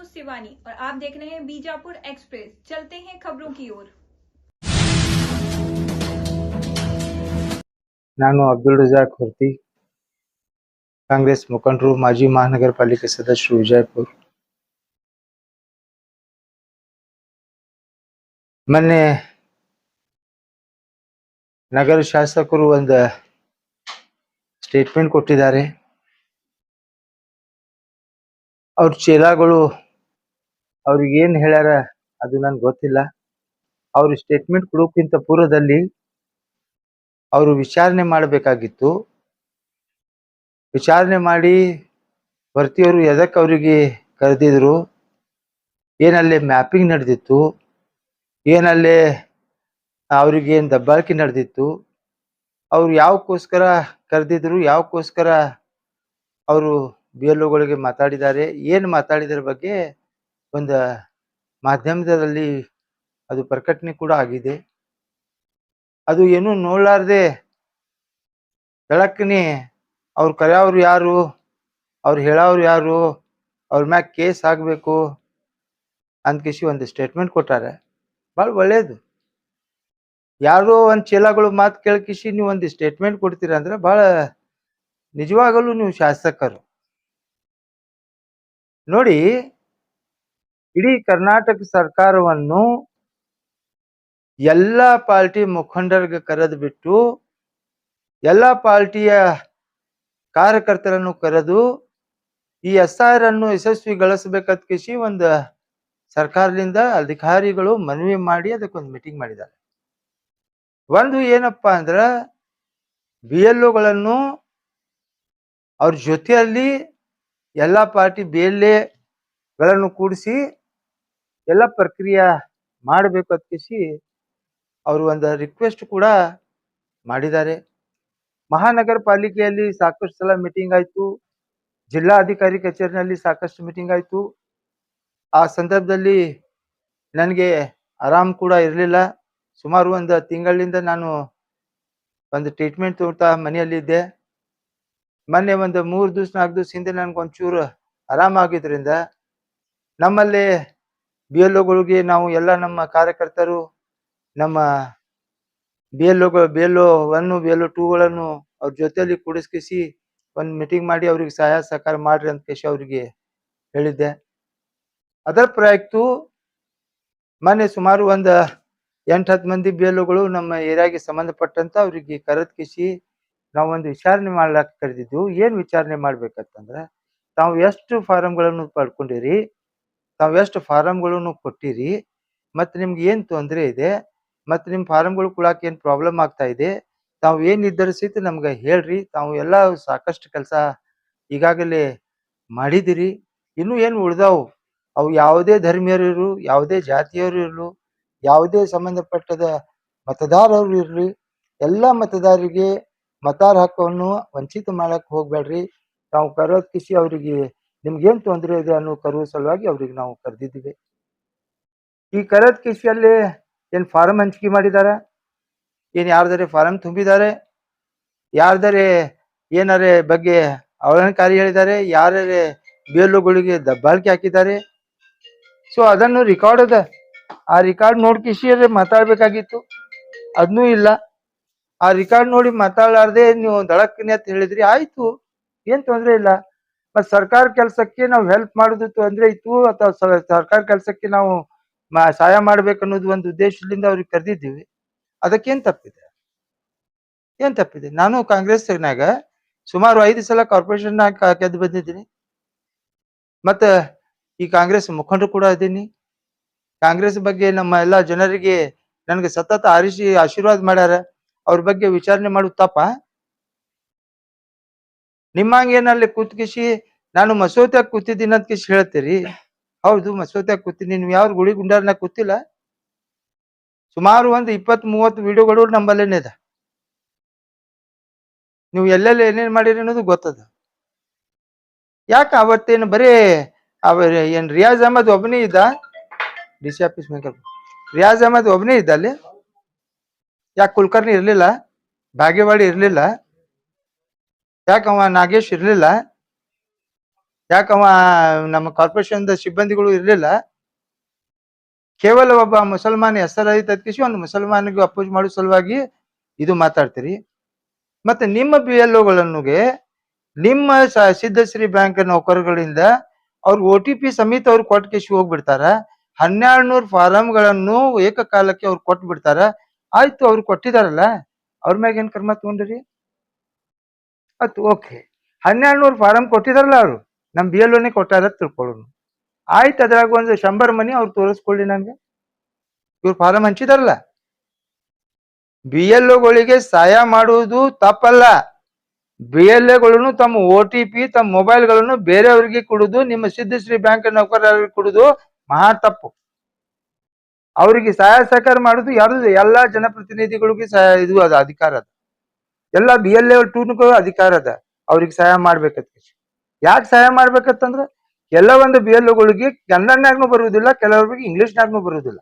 हूँ शिवानी और आप देख रहे हैं बीजापुर एक्सप्रेस। चलते हैं खबरों की ओर। ನಾನು ಅಬ್ದುಲ್ ರಜಾಕ್ ಹೊರ್ತಿ, ಕಾಂಗ್ರೆಸ್ ಮುಖಂಡರು, ಮಾಜಿ ಮಹಾನಗರ ಪಾಲಿಕೆ ಸದಸ್ಯರು, ವಿಜಯಪುರ. ಮೊನ್ನೆ ನಗರ ಶಾಸಕರು ಒಂದು ಸ್ಟೇಟ್ಮೆಂಟ್ ಕೊಟ್ಟಿದ್ದಾರೆ. ಅವ್ರ ಚೇಲಾಗಳು ಅವ್ರಿಗೆ ಏನ್ ಹೇಳ್ಯಾರ ಅದು ನನ್ಗೆ ಗೊತ್ತಿಲ್ಲ. ಅವ್ರ ಸ್ಟೇಟ್ಮೆಂಟ್ ಕೊಡೋಕ್ಕಿಂತ ಪೂರ್ವದಲ್ಲಿ ಅವರು ವಿಚಾರಣೆ ಮಾಡಬೇಕಾಗಿತ್ತು. ವಿಚಾರಣೆ ಮಾಡಿ ವರ್ತಿಯವರು ಎದಕ್ಕೆ ಅವರಿಗೆ ಕರೆದಿದ್ರು, ಏನಲ್ಲೇ ಮ್ಯಾಪಿಂಗ್ ನಡೆದಿತ್ತು, ಏನಲ್ಲೇ ಅವ್ರಿಗೇನು ದಬ್ಬಾಳಿಕೆ ನಡೆದಿತ್ತು, ಅವ್ರು ಯಾವಕ್ಕೋಸ್ಕರ ಕರೆದಿದ್ರು, ಯಾವಕ್ಕೋಸ್ಕರ ಅವರು ಬಿ ಎಲ್ ಒಗಳಿಗೆ ಮಾತಾಡಿದ್ದಾರೆ, ಏನು ಮಾತಾಡಿದ್ರ ಬಗ್ಗೆ ಒಂದು ಮಾಧ್ಯಮದಲ್ಲಿ ಅದು ಪ್ರಕಟಣೆ ಕೂಡ ಆಗಿದೆ. ಅದು ಏನು ನೋಡ್ಲಾರ್ದೆ ಬೆಳಕನೆ ಅವ್ರು ಕರೆಯವ್ರು ಯಾರು, ಅವ್ರು ಹೇಳೋರು ಯಾರು, ಅವ್ರ ಮ್ಯಾಗ ಕೇಸ್ ಆಗಬೇಕು ಅಂದ್ಕಿಸಿ ಒಂದು ಸ್ಟೇಟ್ಮೆಂಟ್ ಕೊಟ್ಟಾರೆ. ಭಾಳ ಒಳ್ಳೇದು. ಯಾರೋ ಒಂದು ಚೇಲಾಗಳು ಮಾತು ಕೇಳ್ಕಿಸಿ ನೀವು ಒಂದು ಸ್ಟೇಟ್ಮೆಂಟ್ ಕೊಡ್ತೀರ ಅಂದ್ರೆ ಭಾಳ ನಿಜವಾಗಲೂ ನೀವು ಶಾಸಕರು. ನೋಡಿ, ಇಡೀ ಕರ್ನಾಟಕ ಸರ್ಕಾರವನ್ನು ಎಲ್ಲ ಪಾರ್ಟಿ ಮುಖಂಡರಿಗೆ ಕರೆದು ಬಿಟ್ಟು, ಎಲ್ಲ ಪಾರ್ಟಿಯ ಕಾರ್ಯಕರ್ತರನ್ನು ಕರೆದು ಈ SIR ಅನ್ನು ಯಶಸ್ವಿಗೊಳಿಸಬೇಕಂತ ಕಿಸಿ ಒಂದು ಸರ್ಕಾರದಿಂದ ಅಧಿಕಾರಿಗಳು ಮನವಿ ಮಾಡಿ ಅದಕ್ಕೊಂದು ಮೀಟಿಂಗ್ ಮಾಡಿದ್ದಾರೆ. ಒಂದು ಏನಪ್ಪಾ ಅಂದ್ರ BLO ಗಳನ್ನು ಅವ್ರ ಜೊತೆಯಲ್ಲಿ ಎಲ್ಲ ಪಾರ್ಟಿ BLA ಗಳನ್ನು ಕೂಡಿಸಿ ಎಲ್ಲ ಪ್ರಕ್ರಿಯೆ ಮಾಡಬೇಕು ಅಂತ ಕಿಸಿ ಅವರು ಒಂದು ರಿಕ್ವೆಸ್ಟ್ ಕೂಡ ಮಾಡಿದ್ದಾರೆ. ಮಹಾನಗರ ಪಾಲಿಕೆಯಲ್ಲಿ ಸಾಕಷ್ಟು ಸಲ ಮೀಟಿಂಗ್ ಆಯ್ತು, ಜಿಲ್ಲಾಧಿಕಾರಿ ಕಚೇರಿನಲ್ಲಿ ಸಾಕಷ್ಟು ಮೀಟಿಂಗ್ ಆಯ್ತು. ಆ ಸಂದರ್ಭದಲ್ಲಿ ನನಗೆ ಆರಾಮ್ ಕೂಡ ಇರಲಿಲ್ಲ. ಸುಮಾರು ಒಂದು ತಿಂಗಳಿಂದ ನಾನು ಒಂದು ಟ್ರೀಟ್ಮೆಂಟ್ ತಗೋತಾ ಮನೆಯಲ್ಲಿದ್ದೆ. ಮೊನ್ನೆ ಒಂದು 3 ದಿವಸ 4 ದಿವಸ ಹಿಂದೆ ನನಗೊಂಚೂರು ಆರಾಮಾಗಿದ್ರಿಂದ ನಮ್ಮಲ್ಲಿ BLOಗಳಿಗೆ ನಾವು ಎಲ್ಲ ನಮ್ಮ ಕಾರ್ಯಕರ್ತರು, ನಮ್ಮ BLO 1 BLO 2ಗಳನ್ನು ಅವ್ರ ಜೊತೆಯಲ್ಲಿ ಕೂಡಿಸ್ಕಿಸಿ ಒಂದು ಮೀಟಿಂಗ್ ಮಾಡಿ ಅವ್ರಿಗೆ ಸಹಾಯ ಸಹಕಾರ ಮಾಡ್ರಿ ಅಂತ ಕೇಸಿ ಅವ್ರಿಗೆ ಹೇಳಿದ್ದೆ. ಅದರ ಪ್ರಯುಕ್ತ ಮೊನ್ನೆ ಸುಮಾರು ಒಂದು 8-10 ಮಂದಿ BLOಗಳು ನಮ್ಮ ಏರಿಯಾಗೆ ಸಂಬಂಧಪಟ್ಟಂತ ಅವ್ರಿಗೆ ಕರೆದ್ ಕಿಸಿ ನಾವು ಒಂದು ವಿಚಾರಣೆ ಮಾಡ್ಲಾಕ ಕರೆದಿದ್ದು. ಏನು ವಿಚಾರಣೆ ಮಾಡ್ಬೇಕಂತಂದ್ರೆ, ತಾವು ಎಷ್ಟು ಫಾರಂಗಳನ್ನು ಪಡ್ಕೊಂಡಿರಿ, ತಾವು ಎಷ್ಟು ಫಾರಂಗಳನ್ನು ಕೊಟ್ಟಿರಿ, ಮತ್ತು ನಿಮ್ಗೆ ಏನು ತೊಂದರೆ ಇದೆ, ಮತ್ತು ನಿಮ್ಮ ಫಾರಂಗಳು ಕೊಡಕ್ಕೆ ಏನು ಪ್ರಾಬ್ಲಮ್ ಆಗ್ತಾ ಇದೆ, ತಾವು ಏನು ನಿರ್ಧರಿಸಿದ್ದು ನಮ್ಗೆ ಹೇಳ್ರಿ. ತಾವು ಎಲ್ಲ ಸಾಕಷ್ಟು ಕೆಲಸ ಈಗಾಗಲೇ ಮಾಡಿದಿರಿ. ಇನ್ನೂ ಏನು ಉಳ್ದಾವು, ಅವು ಯಾವುದೇ ಧರ್ಮೀಯರು ಇರು, ಯಾವುದೇ ಜಾತಿಯವರು ಇರಲು, ಯಾವುದೇ ಸಂಬಂಧಪಟ್ಟದ ಮತದಾರರು ಇರಲಿ, ಎಲ್ಲ ಮತದಾರರಿಗೆ ಮತಾರ ಹಕ್ಕನ್ನು ವಂಚಿತ ಮಾಡಕ್ಕೆ ಹೋಗ್ಬೇಡ್ರಿ. ತಾವು ಕರೋದ್ ಕಿಸಿ ಅವರಿಗೆ ನಿಮ್ಗೇನು ತೊಂದರೆ ಇದೆ ಅನ್ನೋ ಕರುವ ಸಲುವಾಗಿ ಅವ್ರಿಗೆ ನಾವು ಕರೆದಿದ್ದೀವಿ. ಈ ಕರೆದ್ ಕಿಸಿಯಲ್ಲಿ ಏನು ಫಾರಂ ಹಂಚಿಕೆ ಮಾಡಿದಾರ, ಏನು ಯಾರ್ದಾರೆ ಫಾರಂ ತುಂಬಿದ್ದಾರೆ, ಯಾರ್ದಾರೆ ಏನಾರೆ ಬಗ್ಗೆ ಅವಹೇಳನಕಾರಿ ಹೇಳಿದ್ದಾರೆ, ಯಾರೇ BLOಗಳಿಗೆ ದಬ್ಬಾಳಿಕೆ ಹಾಕಿದ್ದಾರೆ. ಸೊ ಅದನ್ನು ರೆಕಾರ್ಡ್ ಅದ, ಆ ರೆಕಾರ್ಡ್ ನೋಡ್ಕಿಸಿ ಮಾತಾಡ್ಬೇಕಾಗಿತ್ತು. ಅದನ್ನೂ ಇಲ್ಲ. ಆ ರೆಕಾರ್ಡ್ ನೋಡಿ ಮಾತಾಡಲಾರ್ದೆ ನೀವು ದಳಕ್ಕನೆ ಅಂತ ಹೇಳಿದ್ರಿ. ಆಯ್ತು, ಏನ್ ತೊಂದರೆ ಇಲ್ಲ. ಮತ್ ಸರ್ಕಾರ ಕೆಲಸಕ್ಕೆ ನಾವು ಹೆಲ್ಪ್ ಮಾಡೋದು ತೊಂದ್ರೆ ಇತ್ತು, ಅಥವಾ ಸರ್ಕಾರ ಕೆಲಸಕ್ಕೆ ನಾವು ಸಹಾಯ ಮಾಡ್ಬೇಕನ್ನೋದು ಒಂದು ಉದ್ದೇಶದಿಂದ ಅವ್ರಿಗೆ ಕರೆದಿದ್ದೀವಿ. ಅದಕ್ಕೇನ್ ತಪ್ಪಿದೆ? ಏನ್ ತಪ್ಪಿದೆ? ನಾನು ಕಾಂಗ್ರೆಸ್ನಾಗ ಸುಮಾರು 5 ಸಲ ಕಾರ್ಪೊರೇಷನ್ ಗೆದ್ದು ಬಂದಿದ್ದೀನಿ. ಮತ್ತ ಈ ಕಾಂಗ್ರೆಸ್ ಮುಖಂಡರು ಕೂಡ ಇದ್ದೀನಿ. ಕಾಂಗ್ರೆಸ್ ಬಗ್ಗೆ ನಮ್ಮ ಎಲ್ಲ ಜನರಿಗೆ ನನಗೆ ಸತತ ಆರಿಸಿ ಆಶೀರ್ವಾದ ಮಾಡ್ಯಾರ. ಅವ್ರ ಬಗ್ಗೆ ವಿಚಾರಣೆ ಮಾಡೋದು ತಪ್ಪ? ನಿಮ್ಮಂಗೇನಲ್ಲಿ ಕೂತ್ಕಿಸಿ ನಾನು ಮಸೋತ್ಯಾಗ ಕೂತಿದ್ದೀನಿ ಅಂತ ಕಿಸಿ ಹೇಳ್ತೀರಿ. ಹೌದು, ಮಸೋತ್ಯಾಗ ಕೂತೀನಿ. ನೀವು ಯಾವ ಗುಳಿ ಗುಂಡಾರ್ನಾಗ ಕೂತಿಲ್ಲ. ಸುಮಾರು ಒಂದು 20-30 ವಿಡಿಯೋಗಳು ನಮ್ಮಲ್ಲೇನೆ ಇದೆ. ನೀವು ಎಲ್ಲೆಲ್ಲಿ ಏನೇನ್ ಮಾಡಿರಿ ಅನ್ನೋದು ಗೊತ್ತದ. ಯಾಕೆ ಅವತ್ತೇನು ಬರೀ ಏನ್ ರಿಯಾಜ್ ಅಹಮದ್ ಒಬ್ಬನೇ ಇದ್ದ? DC office maker Riyaz Ahmad ಒಬ್ಬನೇ ಇದ್ದ ಅಲ್ಲಿ? ಯಾಕೆ ಕುಲಕರ್ಣಿ ಇರ್ಲಿಲ್ಲ? ಬಾಗೇವಾಡಿ ಇರ್ಲಿಲ್ಲ? ಯಾಕೆ ಅವ ನಾಗೇಶ್ ಇರ್ಲಿಲ್ಲ? ಯಾಕವ ನಮ್ಮ ಕಾರ್ಪೊರೇಷನ್ ಸಿಬ್ಬಂದಿಗಳು ಇರ್ಲಿಲ್ಲ, ಕೇವಲ ಒಬ್ಬ ಮುಸಲ್ಮಾನ ಹೆಸರೈತ ಕಿಸಿ ಒಂದು ಮುಸಲ್ಮಾನಿಗೆ ಅಪೋಸ್ ಮಾಡೋ ಸಲುವಾಗಿ ಇದು ಮಾತಾಡ್ತೀರಿ. ಮತ್ತೆ ನಿಮ್ಮ ಬಿ ಎಲ್ ಒಗಳನ್ನುಗೆ ನಿಮ್ಮ ಸಿದ್ಧಶ್ರೀ ಬ್ಯಾಂಕ್ ನೌಕರಗಳಿಂದ ಅವ್ರಿಗೆ OTP ಸಮೇತ ಅವ್ರು ಕೊಟ್ಟು ಕಿಸಿ ಹೋಗ್ಬಿಡ್ತಾರ. 1200 ಫಾರಂಗಳನ್ನು ಏಕಕಾಲಕ್ಕೆ ಅವ್ರು ಕೊಟ್ಟು ಬಿಡ್ತಾರ. ಆಯ್ತು, ಅವ್ರು ಕೊಟ್ಟಿದಾರಲ್ಲ, ಅವ್ರ ಮ್ಯಾಗ ಏನ್ ಕ್ರಮ ತಗೊಂಡ್ರಿ? ಅತ್ ಓಕೆ, 1200 ಫಾರಂ ಕೊಟ್ಟಿದಾರಲ್ಲ, ಅವ್ರು ನಮ್ BLO ಕೊಟ್ಟಾರ ತಿಳ್ಕೊಳ್ಳೋಣ. ಆಯ್ತು, ಅದ್ರಾಗ ಒಂದು 100 ಮನಿ ಅವ್ರು ತೋರಿಸ್ಕೊಳ್ಳಿ ನನ್ಗೆ. ಇವ್ರು ಫಾರಂ ಹಂಚಿದಾರಲ್ಲ. BLOಗಳಿಗೆ ಸಹಾಯ ಮಾಡುವುದು ತಪ್ಪಲ್ಲ. BLOಗಳನ್ನು ತಮ್ಮ OTP ತಮ್ಮ ಮೊಬೈಲ್ಗಳನ್ನು ಬೇರೆಯವರಿಗೆ ಕೊಡುದು, ನಿಮ್ಮ ಸಿದ್ಧಶ್ರೀ ಬ್ಯಾಂಕ್ ನೌಕರರಿಗೆ ಕೊಡುದು ಮಹಾ ತಪ್ಪು. ಅವರಿಗೆ ಸಹಾಯ ಸಹಕಾರ ಮಾಡುದು ಯಾರು? ಎಲ್ಲಾ ಜನಪ್ರತಿನಿಧಿಗಳಿಗೆ ಇದು ಅದ ಅಧಿಕಾರ ಅದ. ಎಲ್ಲ BLO 2 ಅಧಿಕಾರ ಅದ ಅವ್ರಿಗೆ ಸಹಾಯ ಮಾಡ್ಬೇಕಂತ. ಯಾಕೆ ಸಹಾಯ ಮಾಡ್ಬೇಕಂತಂದ್ರ ಕೆಲವೊಂದು BLOಗಳಿಗೆ ಕನ್ನಡನಾಗ್ನು ಬರುವುದಿಲ್ಲ, ಕೆಲವರಿಗೆ ಇಂಗ್ಲಿಷ್ನಾಗ್ನು ಬರುವುದಿಲ್ಲ.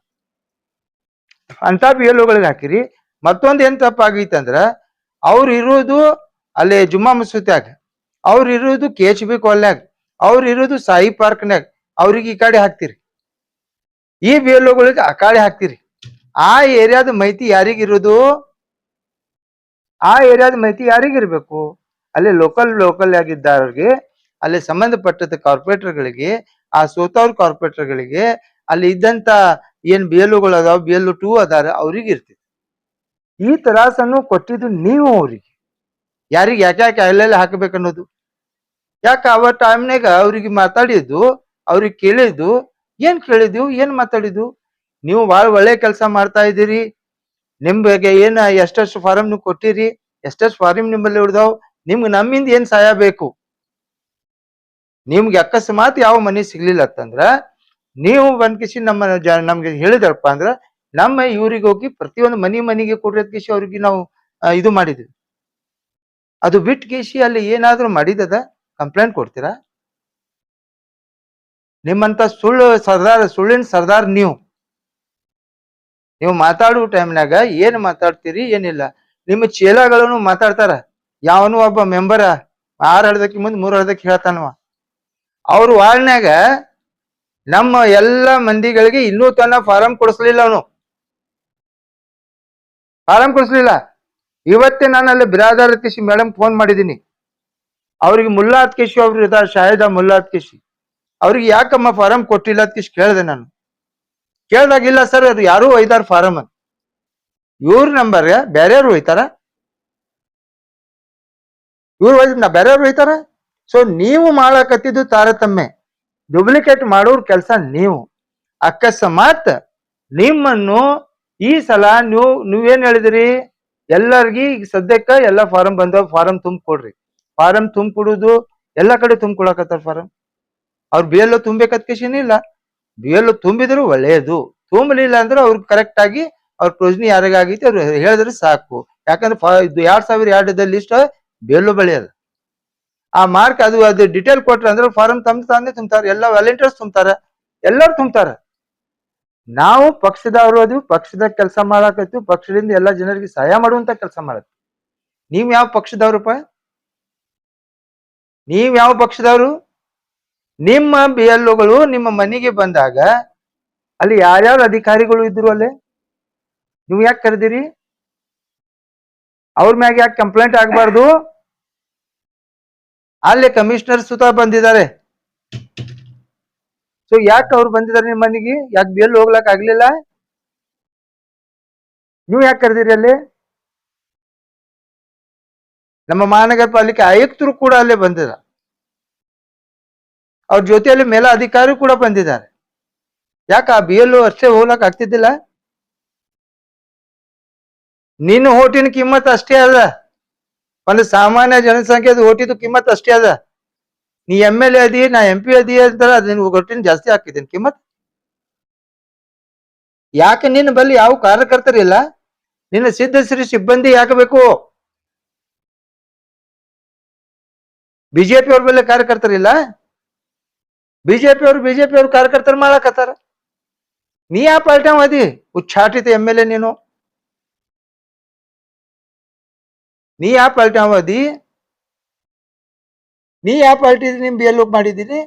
ಅಂತ BLOಗಳಿಗೆ ಹಾಕಿರಿ. ಮತ್ತೊಂದು ಏನ್ ತಪ್ಪಾಗೈತಂದ್ರ ಅವ್ರು ಇರುವುದು ಅಲ್ಲಿ ಜುಮ್ಮಾ ಮಸೂತ್ಯಾಗ, ಅವ್ರು ಇರುವುದು KHB ಕಾಲನ್ಯಾಗ, ಅವ್ರು ಇರುವುದು ಸಾಯಿ ಪಾರ್ಕ್ನ್ಯಾಗ, ಅವ್ರಿಗೆ ಈ ಕಡೆ ಹಾಕ್ತಿರಿ. ಈ BLOಗಳಿಗೆ ಆ ಕಡೆ ಹಾಕ್ತಿರಿ. ಆ ಏರಿಯಾದ ಮಾಹಿತಿ ಯಾರಿಗಿರುವುದು? ಆ ಏರಿಯಾದ ಮಾಹಿತಿ ಯಾರಿಗಿರ್ಬೇಕು? ಅಲ್ಲಿ ಲೋಕಲ್ ಆಗಿದ್ದವ್ರಿಗೆ, ಅಲ್ಲಿ ಸಂಬಂಧಪಟ್ಟದ ಕಾರ್ಪೊರೇಟರ್ಗಳಿಗೆ, ಆ ಸೋತವ್ರ ಕಾರ್ಪೊರೇಟರ್ಗಳಿಗೆ, ಅಲ್ಲಿ ಇದ್ದಂತ ಏನ್ BLOಗಳು ಅದಾವ, BLO 2 ಅದಾರ, ಅವ್ರಿಗೆ ಇರ್ತೈತಿ. ಈ ತರಾಸನ್ನು ಕೊಟ್ಟಿದ್ದು ನೀವು ಅವ್ರಿಗೆ. ಯಾರಿಗೆ ಯಾಕೆ ಅಲ್ಲೆಲ್ಲ ಹಾಕಬೇಕನ್ನೋದು? ಯಾಕೆ ಅವ ಟೈಮ್ನಾಗ ಅವ್ರಿಗೆ ಮಾತಾಡಿದ್ದು, ಅವ್ರಿಗೆ ಕೇಳಿದ್ದು ಏನ್ ಕೇಳಿದ್ವು, ಏನ್ ಮಾತಾಡಿದ್ದು? ನೀವು ಬಹಳ ಒಳ್ಳೆ ಕೆಲಸ ಮಾಡ್ತಾ ಇದ್ದೀರಿ, ನಿಮ್ ಬಗ್ಗೆ ಏನ್ ಎಷ್ಟೆಷ್ಟು ಫಾರಂ ನೀವು ಕೊಟ್ಟಿರಿ, ಎಷ್ಟೆಷ್ಟು ಫಾರಂ ನಿಮ್ಮಲ್ಲಿ ಉಳ್ದಾವ್, ನಿಮ್ಗೆ ನಮ್ಮಿಂದ ಏನ್ ಸಹಾಯ ಬೇಕು? ನಿಮ್ಗೆ ಅಕಸ್ಮಾತ್ ಯಾವ ಮನಿ ಸಿಗ್ಲಿಲ್ಲ ಅಂತಂದ್ರ ನೀವು ಬಂದ್ಕಿಸಿ ನಮ್ಗೆ ಹೇಳಿದ್ರಪ್ಪ ಅಂದ್ರ ನಮ್ಮ ಇವ್ರಿಗೆ ಹೋಗಿ ಪ್ರತಿಯೊಂದು ಮನಿಗೆ ಕೊಡ್ರಿ ಕಿಸಿ ಅವ್ರಿಗೆ ನಾವು ಇದು ಮಾಡಿದ್ವಿ. ಅದು ಬಿಟ್ಟು ಕಿಸಿ ಅಲ್ಲಿ ಏನಾದ್ರೂ ಮಾಡಿದದ ಕಂಪ್ಲೇಂಟ್ ಕೊಡ್ತೀರಾ? ನಿಮ್ಮಂತ ಸುಳ್ಳಿನ ಸರ್ದಾರ್ ನೀವು ಮಾತಾಡುವ ಟೈಮ್ನಾಗ ಏನ್ ಮಾತಾಡ್ತೀರಿ ಏನಿಲ್ಲ. ನಿಮ್ಮ ಚೇಲಾಗಳನ್ನು ಮಾತಾಡ್ತಾರ. ಯಾವನು ಒಬ್ಬ ಮೆಂಬರ್ 6 ಹಳ್ದಕ್ಕೆ ಮುಂದೆ 3 ಹಳ್ದಕ್ಕೆ ಹೇಳ್ತಾನವ. ಅವ್ರ ವಾರ್ಡ್ನ್ಯಾಗ ನಮ್ಮ ಎಲ್ಲ ಮಂದಿಗಳಿಗೆ ಇನ್ನೂ ತನ್ನ ಫಾರಂ ಕೊಡಿಸ್ಲಿಲ್ಲ, ಅವನು ಫಾರಂ ಕೊಡಿಸ್ಲಿಲ್ಲ. ಇವತ್ತೇ ನಾನು ಅಲ್ಲಿ ಬಿರಾದಾರ್ ಕಿಶಿ ಮೇಡಮ್ ಫೋನ್ ಮಾಡಿದ್ದೀನಿ. ಅವ್ರಿಗೆ ಮುಲ್ಲಾತ್ ಕಿಶಿ ಅವ್ರು ಇದಾರೆ, ಶಾಹಿದ ಮುಲ್ಲಾತ್ ಕಿಶಿ, ಅವ್ರಿಗೆ ಯಾಕಮ್ಮ ಫಾರಂ ಕೊಟ್ಟಿಲ್ಲ ಅಂತ ಕಿಶಿ ಕೇಳಿದೆ ನಾನು. ಕೇಳ್ದಾಗಿಲ್ಲ ಸರ್, ಅದು ಯಾರು ಒಯ್ದಾರ ಫಾರಂ ಅಂತ. ಇವ್ರ ನಂಬರ್ ಬೇರೆಯವ್ರು ಒಯ್ತಾರ, ಇವ್ರು ಒಯ್ದ ಬೇರೆಯವ್ರು ಒಯ್ತಾರ. ಸೊ ನೀವು ಮಾಡಕತ್ತಿದ್ದು ತಾರತಮ್ಯ, ಡುಪ್ಲಿಕೇಟ್ ಮಾಡೋರ್ ಕೆಲಸ ನೀವು. ಅಕಸ್ಮಾತ್ ನಿಮ್ಮನ್ನು ಈ ಸಲ ನೀವೇನ್ ಹೇಳಿದ್ರಿ, ಎಲ್ಲರಿಗಿ ಈಗ ಸದ್ಯಕ್ಕ ಎಲ್ಲಾ ಫಾರಂ ಬಂದವ, ಫಾರಂ ತುಂಬಿಕೊಡ್ರಿ. ಫಾರಂ ತುಂಬಿಕೊಡುದು ಎಲ್ಲಾ ಕಡೆ ತುಂಬಿಕೊಡಕತ್ತಾರ ಫಾರಂ. ಅವ್ರು BLO ತುಂಬೇಕತ್ ಕಿಶಿನ ಇಲ್ಲ. BLO ತುಂಬಿದ್ರು ಒಳ್ಳೆಯದು, ತುಂಬಲಿಲ್ಲ ಅಂದ್ರೆ ಅವ್ರಿಗೆ ಕರೆಕ್ಟ್ ಆಗಿ ಅವ್ರ ಪ್ರಯೋಜನ ಯಾರಿಗಾಗೈತಿ ಅವ್ರು ಹೇಳಿದ್ರೆ ಸಾಕು. ಯಾಕಂದ್ರೆ 2002 ಲಿಸ್ಟ್ BLO ಬಳಿ ಅದ. ಆ ಮಾರ್ಕ್ ಅದು ಡಿಟೇಲ್ ಕೊಟ್ರ ಅಂದ್ರೆ ಫಾರಂ ತಂದೆ ತುಂಬ್ತಾರ, ಎಲ್ಲ ವಾಲಂಟಿಯರ್ಸ್ ತುಂಬ್ತಾರ, ಎಲ್ಲರೂ ತುಂಬ್ತಾರ. ನಾವು ಪಕ್ಷದವರು ಅದು ಪಕ್ಷದ ಕೆಲಸ ಮಾಡಾಕತ್ತೀವಿ, ಪಕ್ಷದಿಂದ ಎಲ್ಲಾ ಜನರಿಗೆ ಸಹಾಯ ಮಾಡುವಂತ ಕೆಲಸ ಮಾಡತ್ತೀವಿ. ನೀವ್ ಯಾವ ಪಕ್ಷದವ್ರಪ್ಪ? ನೀವ್ ಯಾವ ಪಕ್ಷದವರು? ನಿಮ್ಮ BLOಗಳು ನಿಮ್ಮ ಮನೆಗೆ ಬಂದಾಗ ಅಲ್ಲಿ ಯಾರ್ಯಾರು ಅಧಿಕಾರಿಗಳು ಇದ್ರು ಅಲ್ಲೇ ನೀವು ಯಾಕೆ ಕರೆದಿರಿ? ಅವ್ರ ಮ್ಯಾಗ ಯಾಕೆ ಕಂಪ್ಲೇಂಟ್ ಆಗ್ಬಾರ್ದು? ಅಲ್ಲಿ ಕಮಿಷನರ್ ಸುತ ಬಂದಿದ್ದಾರೆ. ಸೊ ಯಾಕೆ ಅವ್ರು ಬಂದಿದ್ದಾರೆ ನಿಮ್ಮ ಮನೆಗೆ? ಯಾಕೆ BLO ಹೋಗ್ಲಕ್ ಆಗ್ಲಿಲ್ಲ? ನೀವು ಯಾಕೆ ಕರೆದಿರಿ ಅಲ್ಲಿ? ನಮ್ಮ ಮಹಾನಗರ ಪಾಲಿಕೆ ಆಯುಕ್ತರು ಕೂಡ ಅಲ್ಲೇ ಬಂದಿದ್ದಾರೆ, ಅವ್ರ ಜೊತೆಯಲ್ಲಿ ಮೇಲ ಅಧಿಕಾರಿ ಕೂಡ ಬಂದಿದ್ದಾರೆ. ಯಾಕೆ ಆ BLO ಅಷ್ಟೇ ಹೋಗ್ಲಕ್ ಆಗ್ತಿದ್ದಿಲ್ಲ? ನಿನ್ನ ಓಟಿನ ಕಿಮ್ಮತ್ ಅಷ್ಟೇ ಅದ, ಒಂದು ಸಾಮಾನ್ಯ ಜನಸಂಖ್ಯೆದ ಓಟಿದು ಕಿಮ್ಮತ್ ಅಷ್ಟೇ ಅದ. ನೀ MLA ಅದಿ, ನಾ MP ಅದಿ ಅಂತಾರ, ನಿನ್ ಓಟಿನ ಜಾಸ್ತಿ ಹಾಕಿದ್ದೀನಿ ಕಿಮ್ಮತ್. ಯಾಕೆ ನಿನ್ನ ಬಲ್ಲಿ ಯಾವ ಕಾರ್ಯಕರ್ತರಿಲ್ಲ? ನಿನ್ನ ಸಿದ್ಧಶ್ರೀ ಸಿಬ್ಬಂದಿ ಯಾಕೆ ಬೇಕು? BJP ಅವ್ರ ಬಲ್ಲಿ ಕಾರ್ಯಕರ್ತರಿಲ್ಲ? ಬಿಜೆಪಿ ಅವ್ರು ಕಾರ್ಯಕರ್ತರು ಮಾಡಕತ್ತಾರ. ನೀ ಯಾವ ಪಾರ್ಟಿ ಅದಿ? ಉಚ್ಚಾಟಿತ MLA ನೀನು. ನೀ ಯಾವ ಪಾರ್ಟಿ ಅದಿ? ನೀ ಯಾವ ಪಾರ್ಟಿ ನಿಮ್ ಬಿ ಎಲ್ ಮಾಡಿದ್ದೀನಿ?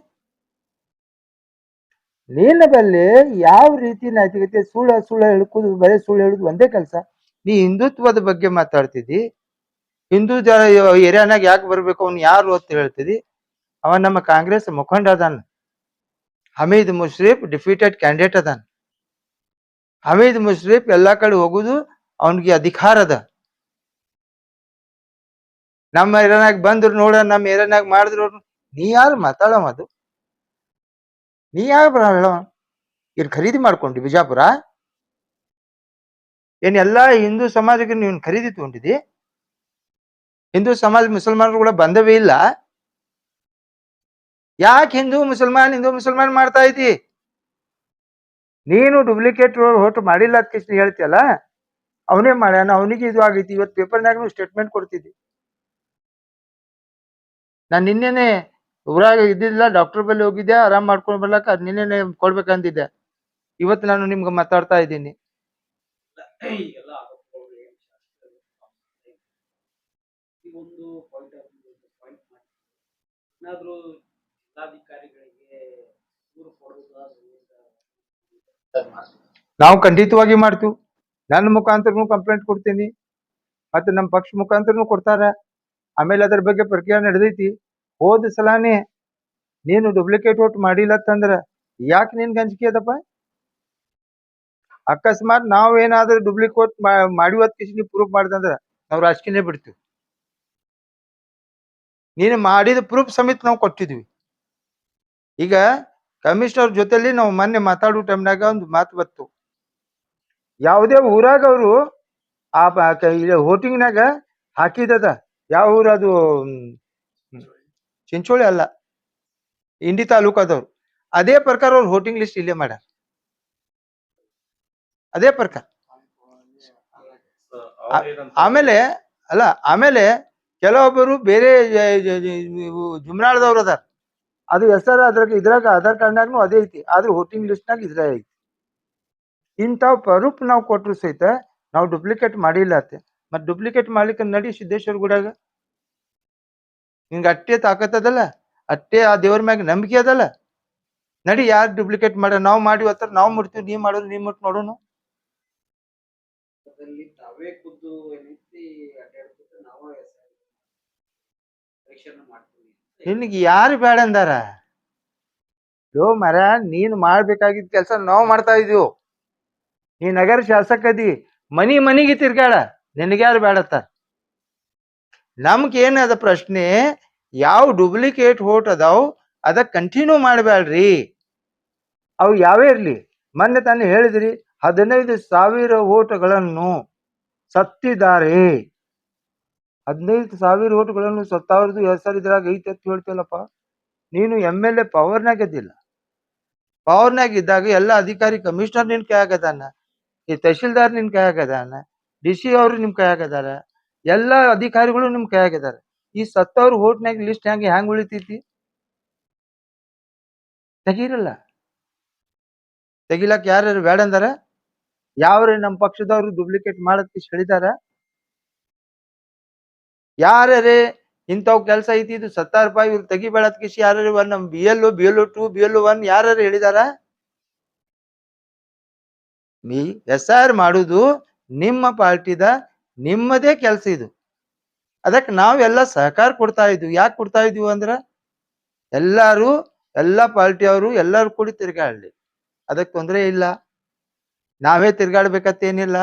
ನಿನ್ನ ಬಲ್ಲಿ ಯಾವ ರೀತಿ ನೈತಿಕತೆ? ಸುಳ್ಳು ಹೇಳ್ಕೋದು, ಬರೀ ಸುಳ್ಳು ಹೇಳುದು ಒಂದೇ ಕೆಲಸ. ನೀ ಹಿಂದುತ್ವದ ಬಗ್ಗೆ ಮಾತಾಡ್ತಿದ್ದಿ, ಹಿಂದೂ ಏರಿಯಾನಾಗ ಯಾಕೆ ಬರ್ಬೇಕು, ಅವ್ನು ಯಾರು ಅಂತ ಹೇಳ್ತಿದಿ. ಅವ ನಮ್ಮ ಕಾಂಗ್ರೆಸ್ ಮುಖಂಡ ಅದಾನ. ಹಮೀದ್ ಮುಷ್ರಿಫ್ ಡಿಫೀಟೆಡ್ ಕ್ಯಾಂಡಿಡೇಟ್ ಅದಾನ. ಹಮೀದ್ ಮುಷ್ರಿಫ್ ಎಲ್ಲಾ ಕಡೆ ಹೋಗುದು ಅವನಿಗೆ ಅಧಿಕಾರ ಅದ. ನಮ್ಮ ಏರಿಯಾನಾಗ ಬಂದ್ರು ನೋಡ, ನಮ್ಮ ಏರಿಯಾನಾಗ ಮಾಡಿದ್ರು. ನೀ ಯಾರು ಮಾತಾಡವ? ಅದು ನೀ ಯಾರು ಹೇಳವ? ಇಲ್ಲಿ ಖರೀದಿ ಮಾಡ್ಕೊಂಡಿ ಬಿಜಾಪುರ? ಏನ್ ಎಲ್ಲಾ ಹಿಂದೂ ಸಮಾಜಕ್ಕೆ ನೀನ್ ಖರೀದಿ ತಗೊಂಡಿದಿ? ಹಿಂದೂ ಸಮಾಜ ಮುಸಲ್ಮಾನರು ಕೂಡ ಬಂದವೇ ಇಲ್ಲ. ಯಾಕೆ ಹಿಂದೂ ಮುಸಲ್ಮಾನ್ ಮಾಡ್ತಾ ಇದ್ದಿ? ನೀನು ಡೂಪ್ಲಿಕೇಟ್ ವೋಟ್ ಮಾಡಿಲ್ಲ ಅಂತ ಹೇಳ್ತಿಯಲ್ಲ, ಅವನೇ ಮಾಡ್ಯಾನ, ಅವನಿಗೆ ಇದು ಆಗೈತಿ. ಇವತ್ತು ಪೇಪರ್ನಾಗ ಸ್ಟೇಟ್ಮೆಂಟ್ ಕೊಡ್ತಿದ್ದಿ. ನಾನು ನಿನ್ನೆನೆ ಊರಾಗ ಇದ್ದಿಲ್ಲ, ಡಾಕ್ಟರ್ ಬಳಿ ಹೋಗಿದ್ದೆ, ಆರಾಮ್ ಮಾಡ್ಕೊಂಡ್ ಬರ್ಲಕ್ಕ. ಅದ್ ನಿನ್ನೆನೆ ಕೊಡ್ಬೇಕಂದಿದ್ದೆ. ಇವತ್ತು ನಾನು ನಿಮ್ಗೆ ಮಾತಾಡ್ತಾ ಇದ್ದೀನಿ. ನಾವು ಖಂಡಿತವಾಗಿ ಮಾಡ್ತೀವಿ. ನನ್ನ ಮುಖಾಂತರನು ಕಂಪ್ಲೇಂಟ್ ಕೊಡ್ತೀನಿ, ಮತ್ತೆ ನಮ್ಮ ಪಕ್ಷ ಮುಖಾಂತರನು ಕೊಡ್ತಾರ. ಆಮೇಲೆ ಅದ್ರ ಬಗ್ಗೆ ಪ್ರಕ್ರಿಯೆ ನಡೆದೈತಿ. ಹೋದ ಸಲಾನೇ ನೀನು ಡೂಪ್ಲಿಕೇಟ್ ವೋಟ್ ಮಾಡಿಲ್ಲ ಅಂತಂದ್ರ ಯಾಕೆ ನಿನ್ ಗಂಜಿಕೆ ಅದಪ್ಪ? ಅಕಸ್ಮಾತ್ ನಾವ್ ಏನಾದ್ರೂ ಡೂಪ್ಲಿಕೇಟ್ ಮಾಡಿವತ್ ಕಿಸಿ ಪ್ರೂಫ್ ಮಾಡ್ದಂದ್ರ ನಾವು ರಾಜಕೀಯನೇ ಬಿಡ್ತೀವಿ. ನೀನು ಮಾಡಿದ ಪ್ರೂಫ್ ಸಮೇತ ನಾವು ಕೊಟ್ಟಿದ್ವಿ. ಈಗ ಕಮಿಷನರ್ ಜೊತೆಲಿ ನಾವು ಮೊನ್ನೆ ಮಾತಾಡೋ ಟೈಮ್ನಾಗ ಒಂದು ಮಾತು ಬತ್ತು. ಯಾವುದೇ ಊರಾಗ ಅವರು ಆ ವೋಟಿಂಗ್ನಾಗ ಹಾಕಿದದ. ಯಾವ ಊರು ಅದು? ಚಿಂಚೋಳಿ ಅಲ್ಲ, ಇಂಡಿ ತಾಲೂಕದವ್ರು. ಅದೇ ಪ್ರಕಾರ ಅವ್ರು ವೋಟಿಂಗ್ ಲಿಸ್ಟ್ ಇಲ್ಲೇ ಮಾಡ್ಯಾರ. ಅದೇ ಪ್ರಕಾರ. ಆಮೇಲೆ ಕೆಲವೊಬ್ಬರು ಬೇರೆ ಜುಮ್ನಾಳದವ್ರು ಅದಾರ. ಅದು ಹೆಸರು ಇದ್ರಾಗ ಆಧಾರ್ ಕಾರ್ಡ್ನಾಗ್ನು ಅದೇ ಐತಿ, ಆದ್ರೆ ವೋಟಿಂಗ್ ಲಿಸ್ಟ್ನಾಗ ಇದ್ರೆ ಐತಿ. ಇಂಥವ್ ಪ್ರೂಫ್ ನಾವು ಕೊಟ್ಟರು ಸಹಿತ ನಾವು ಡೂಪ್ಲಿಕೇಟ್ ಮಾಡಿಲ್ಲ ಅತ್ತೆ. ಮತ್ತೆ ಡೂಪ್ಲಿಕೇಟ್ ಮಾಡ್ಲಿಕ್ಕೆ ನಡಿ ಸಿದ್ದೇಶ್ವರ ಗುಡಾಗ. ನಿನ್ಗೆ ಅಟ್ಟೆ ತಾಕತ್ತದಲ್ಲ, ಅಟ್ಟೆ ಆ ದೇವ್ರ ಮ್ಯಾಗ ನಂಬಿಕೆ ಅದಲ್ಲ, ನಡಿ. ಯಾರು ಡೂಪ್ಲಿಕೇಟ್ ಮಾಡ? ನಾವು ಮಾಡಿ ಹತ್ರ ನಾವು ಮುಡ್ತೀವಿ, ನೀವ್ ಮಾಡೋದು ನೀವ್ ಮುಟ್ ನೋಡೋಣ. ನಿನ್ಗೆ ಯಾರು ಬೇಡ ಅಂದಾರ? ಯೋ ಮರ, ನೀನ್ ಮಾಡ್ಬೇಕಾಗಿದ್ದ ಕೆಲಸ ನಾವು ಮಾಡ್ತಾ ಇದೀವಿ. ನೀ ನಗರ ಶಾಸಕದಿ, ಮನಿಗೆ ತಿರ್ಗಾಡ, ನಿನಗ್ಯಾರು ಬೇಡತ್ತ? ನಮ್ಗೆ ಏನದ ಪ್ರಶ್ನೆ, ಯಾವ ಡೂಪ್ಲಿಕೇಟ್ ವೋಟ್ ಅದಾವ್ ಅದ ಕಂಟಿನ್ಯೂ ಮಾಡಬೇಡ್ರಿ. ಅವು ಯಾವೇ ಇರ್ಲಿ. ಮೊನ್ನೆ ತಾನೇ ಹೇಳಿದ್ರಿ 15,000 ವೋಟ್ಗಳನ್ನು ಸತ್ತಿದ್ದಾರೆ. 15,000 ವೋಟ್ಗಳನ್ನು ಸತ್ತವ್ರದ್ದು ಹೆಸರು ಇದ್ರಾಗ ಐತೆ ಅಂತ ಹೇಳ್ತಿಲ್ಲಪ್ಪ. ನೀನು MLA ಪವರ್ನಾಗ ಇದ್ದಿಲ್ಲ. ಪವರ್ನಾಗ ಇದ್ದಾಗ ಎಲ್ಲ ಅಧಿಕಾರಿ, ಕಮಿಷನರ್ ನಿನ್ ಕೈಯಾಗದಾನ, ಈ ತಹಶೀಲ್ದಾರ್ ನಿನ್ ಕೈಯಾಗದಾನ, DC ಅವರು ನಿಮ್ ಕೈಯಾಗದಾರ, ಎಲ್ಲ ಅಧಿಕಾರಿಗಳು ನಿಮ್ ಕೈಯಾಗದಾರ. ಈ ಸತ್ತವ್ರ ವೋಟ್ನಾಗ ಲಿಸ್ಟ್ ಹ್ಯಾಂಗ್ ಉಳಿತೈತಿ? ತೆಗೀರಲ್ಲ. ತೆಗಿಲಕ್ ಯಾರು ಬೇಡ ಅಂದಾರ? ಯಾವ್ರೆ ನಮ್ಮ ಪಕ್ಷದವ್ರು ಡೂಪ್ಲಿಕೇಟ್ ಮಾಡತ್ ಹೇಳಿದಾರ? ಯಾರೇ ಇಂಥವ್ ಕೆಲಸ ಐತಿ, ಇದು ₹70 ಇವ್ರು ತೆಗಿಬೇಡತ್ ಕಿಸಿ ಯಾರು ನಮ್ BLO, BLO2, BLO1 ಯಾರು ಹೇಳಿದಾರ? ನೀ SIR ಮಾಡುದು ನಿಮ್ಮ ಪಾರ್ಟಿದ, ನಿಮ್ಮದೇ ಕೆಲಸ ಇದು. ಅದಕ್ಕೆ ನಾವೆಲ್ಲ ಸಹಕಾರ ಕೊಡ್ತಾ ಇದ್ವಿ. ಯಾಕೆ ಕೊಡ್ತಾ ಇದ್ವಿ ಅಂದ್ರ ಎಲ್ಲಾ ಪಾರ್ಟಿಯವರು ಎಲ್ಲರೂ ಕೂಡಿ ತಿರ್ಗಾಡ್ಲಿ, ಅದಕ್ಕೆ ತೊಂದರೆ ಇಲ್ಲ. ನಾವೇ ತಿರ್ಗಾಡ್ಬೇಕತ್ತೇನಿಲ್ಲ,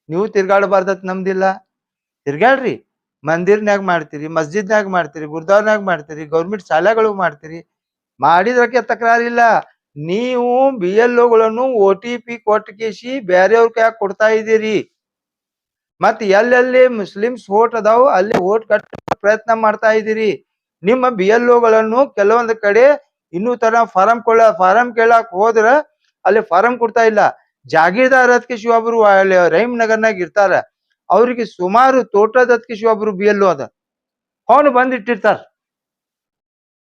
ನೀವು ತಿರ್ಗಾಡಬಾರ್ದತ್ ನಮ್ದಿಲ್ಲ. ತಿರ್ಗಾಡ್ರಿ. ಮಂದಿರ್ನಾಗ ಮಾಡ್ತೀರಿ, ಮಸ್ಜಿದ್ನಾಗ ಮಾಡ್ತೀರಿ, ಗುರುದ್ವಾರ್ನಾಗ ಮಾಡ್ತೀರಿ, ಗೌರ್ಮೆಂಟ್ ಶಾಲೆಗಳು ಮಾಡ್ತೀರಿ, ಮಾಡಿದ್ರಕ್ಕೆ ತಕರಾರಿಲ್ಲ. ನೀವು BLOಗಳನ್ನು OTP ಕೊಟ್ಟಕೇಸಿ ಬೇರೆಯವ್ರ ಕೈಯಾಗ ಕೊಡ್ತಾ ಇದ್ದೀರಿ. ಮತ್ತೆ ಎಲ್ಲೆಲ್ಲಿ ಮುಸ್ಲಿಮ್ಸ್ ವೋಟ್ ಅದಾವು ಅಲ್ಲಿ ವೋಟ್ ಕಟ್ಟ ಪ್ರಯತ್ನ ಮಾಡ್ತಾ ಇದ್ದೀರಿ. ನಿಮ್ಮ BLOಗಳನ್ನು ಕೆಲವೊಂದು ಕಡೆ ಇನ್ನೂ ತರ ಫಾರಂ ಕೇಳಕ್ ಹೋದ್ರ ಅಲ್ಲಿ ಫಾರಂ ಕೊಡ್ತಾ ಇಲ್ಲ. ಜಾಗೀರ್ದಾರ್ ಅದಕ್ಕೆ ಒಬ್ರು ಅಲ್ಲಿ ರಹೀಮ್ ನಗರ್ನಾಗ ಇರ್ತಾರ, ಅವ್ರಿಗೆ ಸುಮಾರು ತೋಟದಕ್ಕೆ ಒಬ್ರು BLO ಅದ, ಅವನು ಬಂದಿಟ್ಟಿರ್ತಾರ.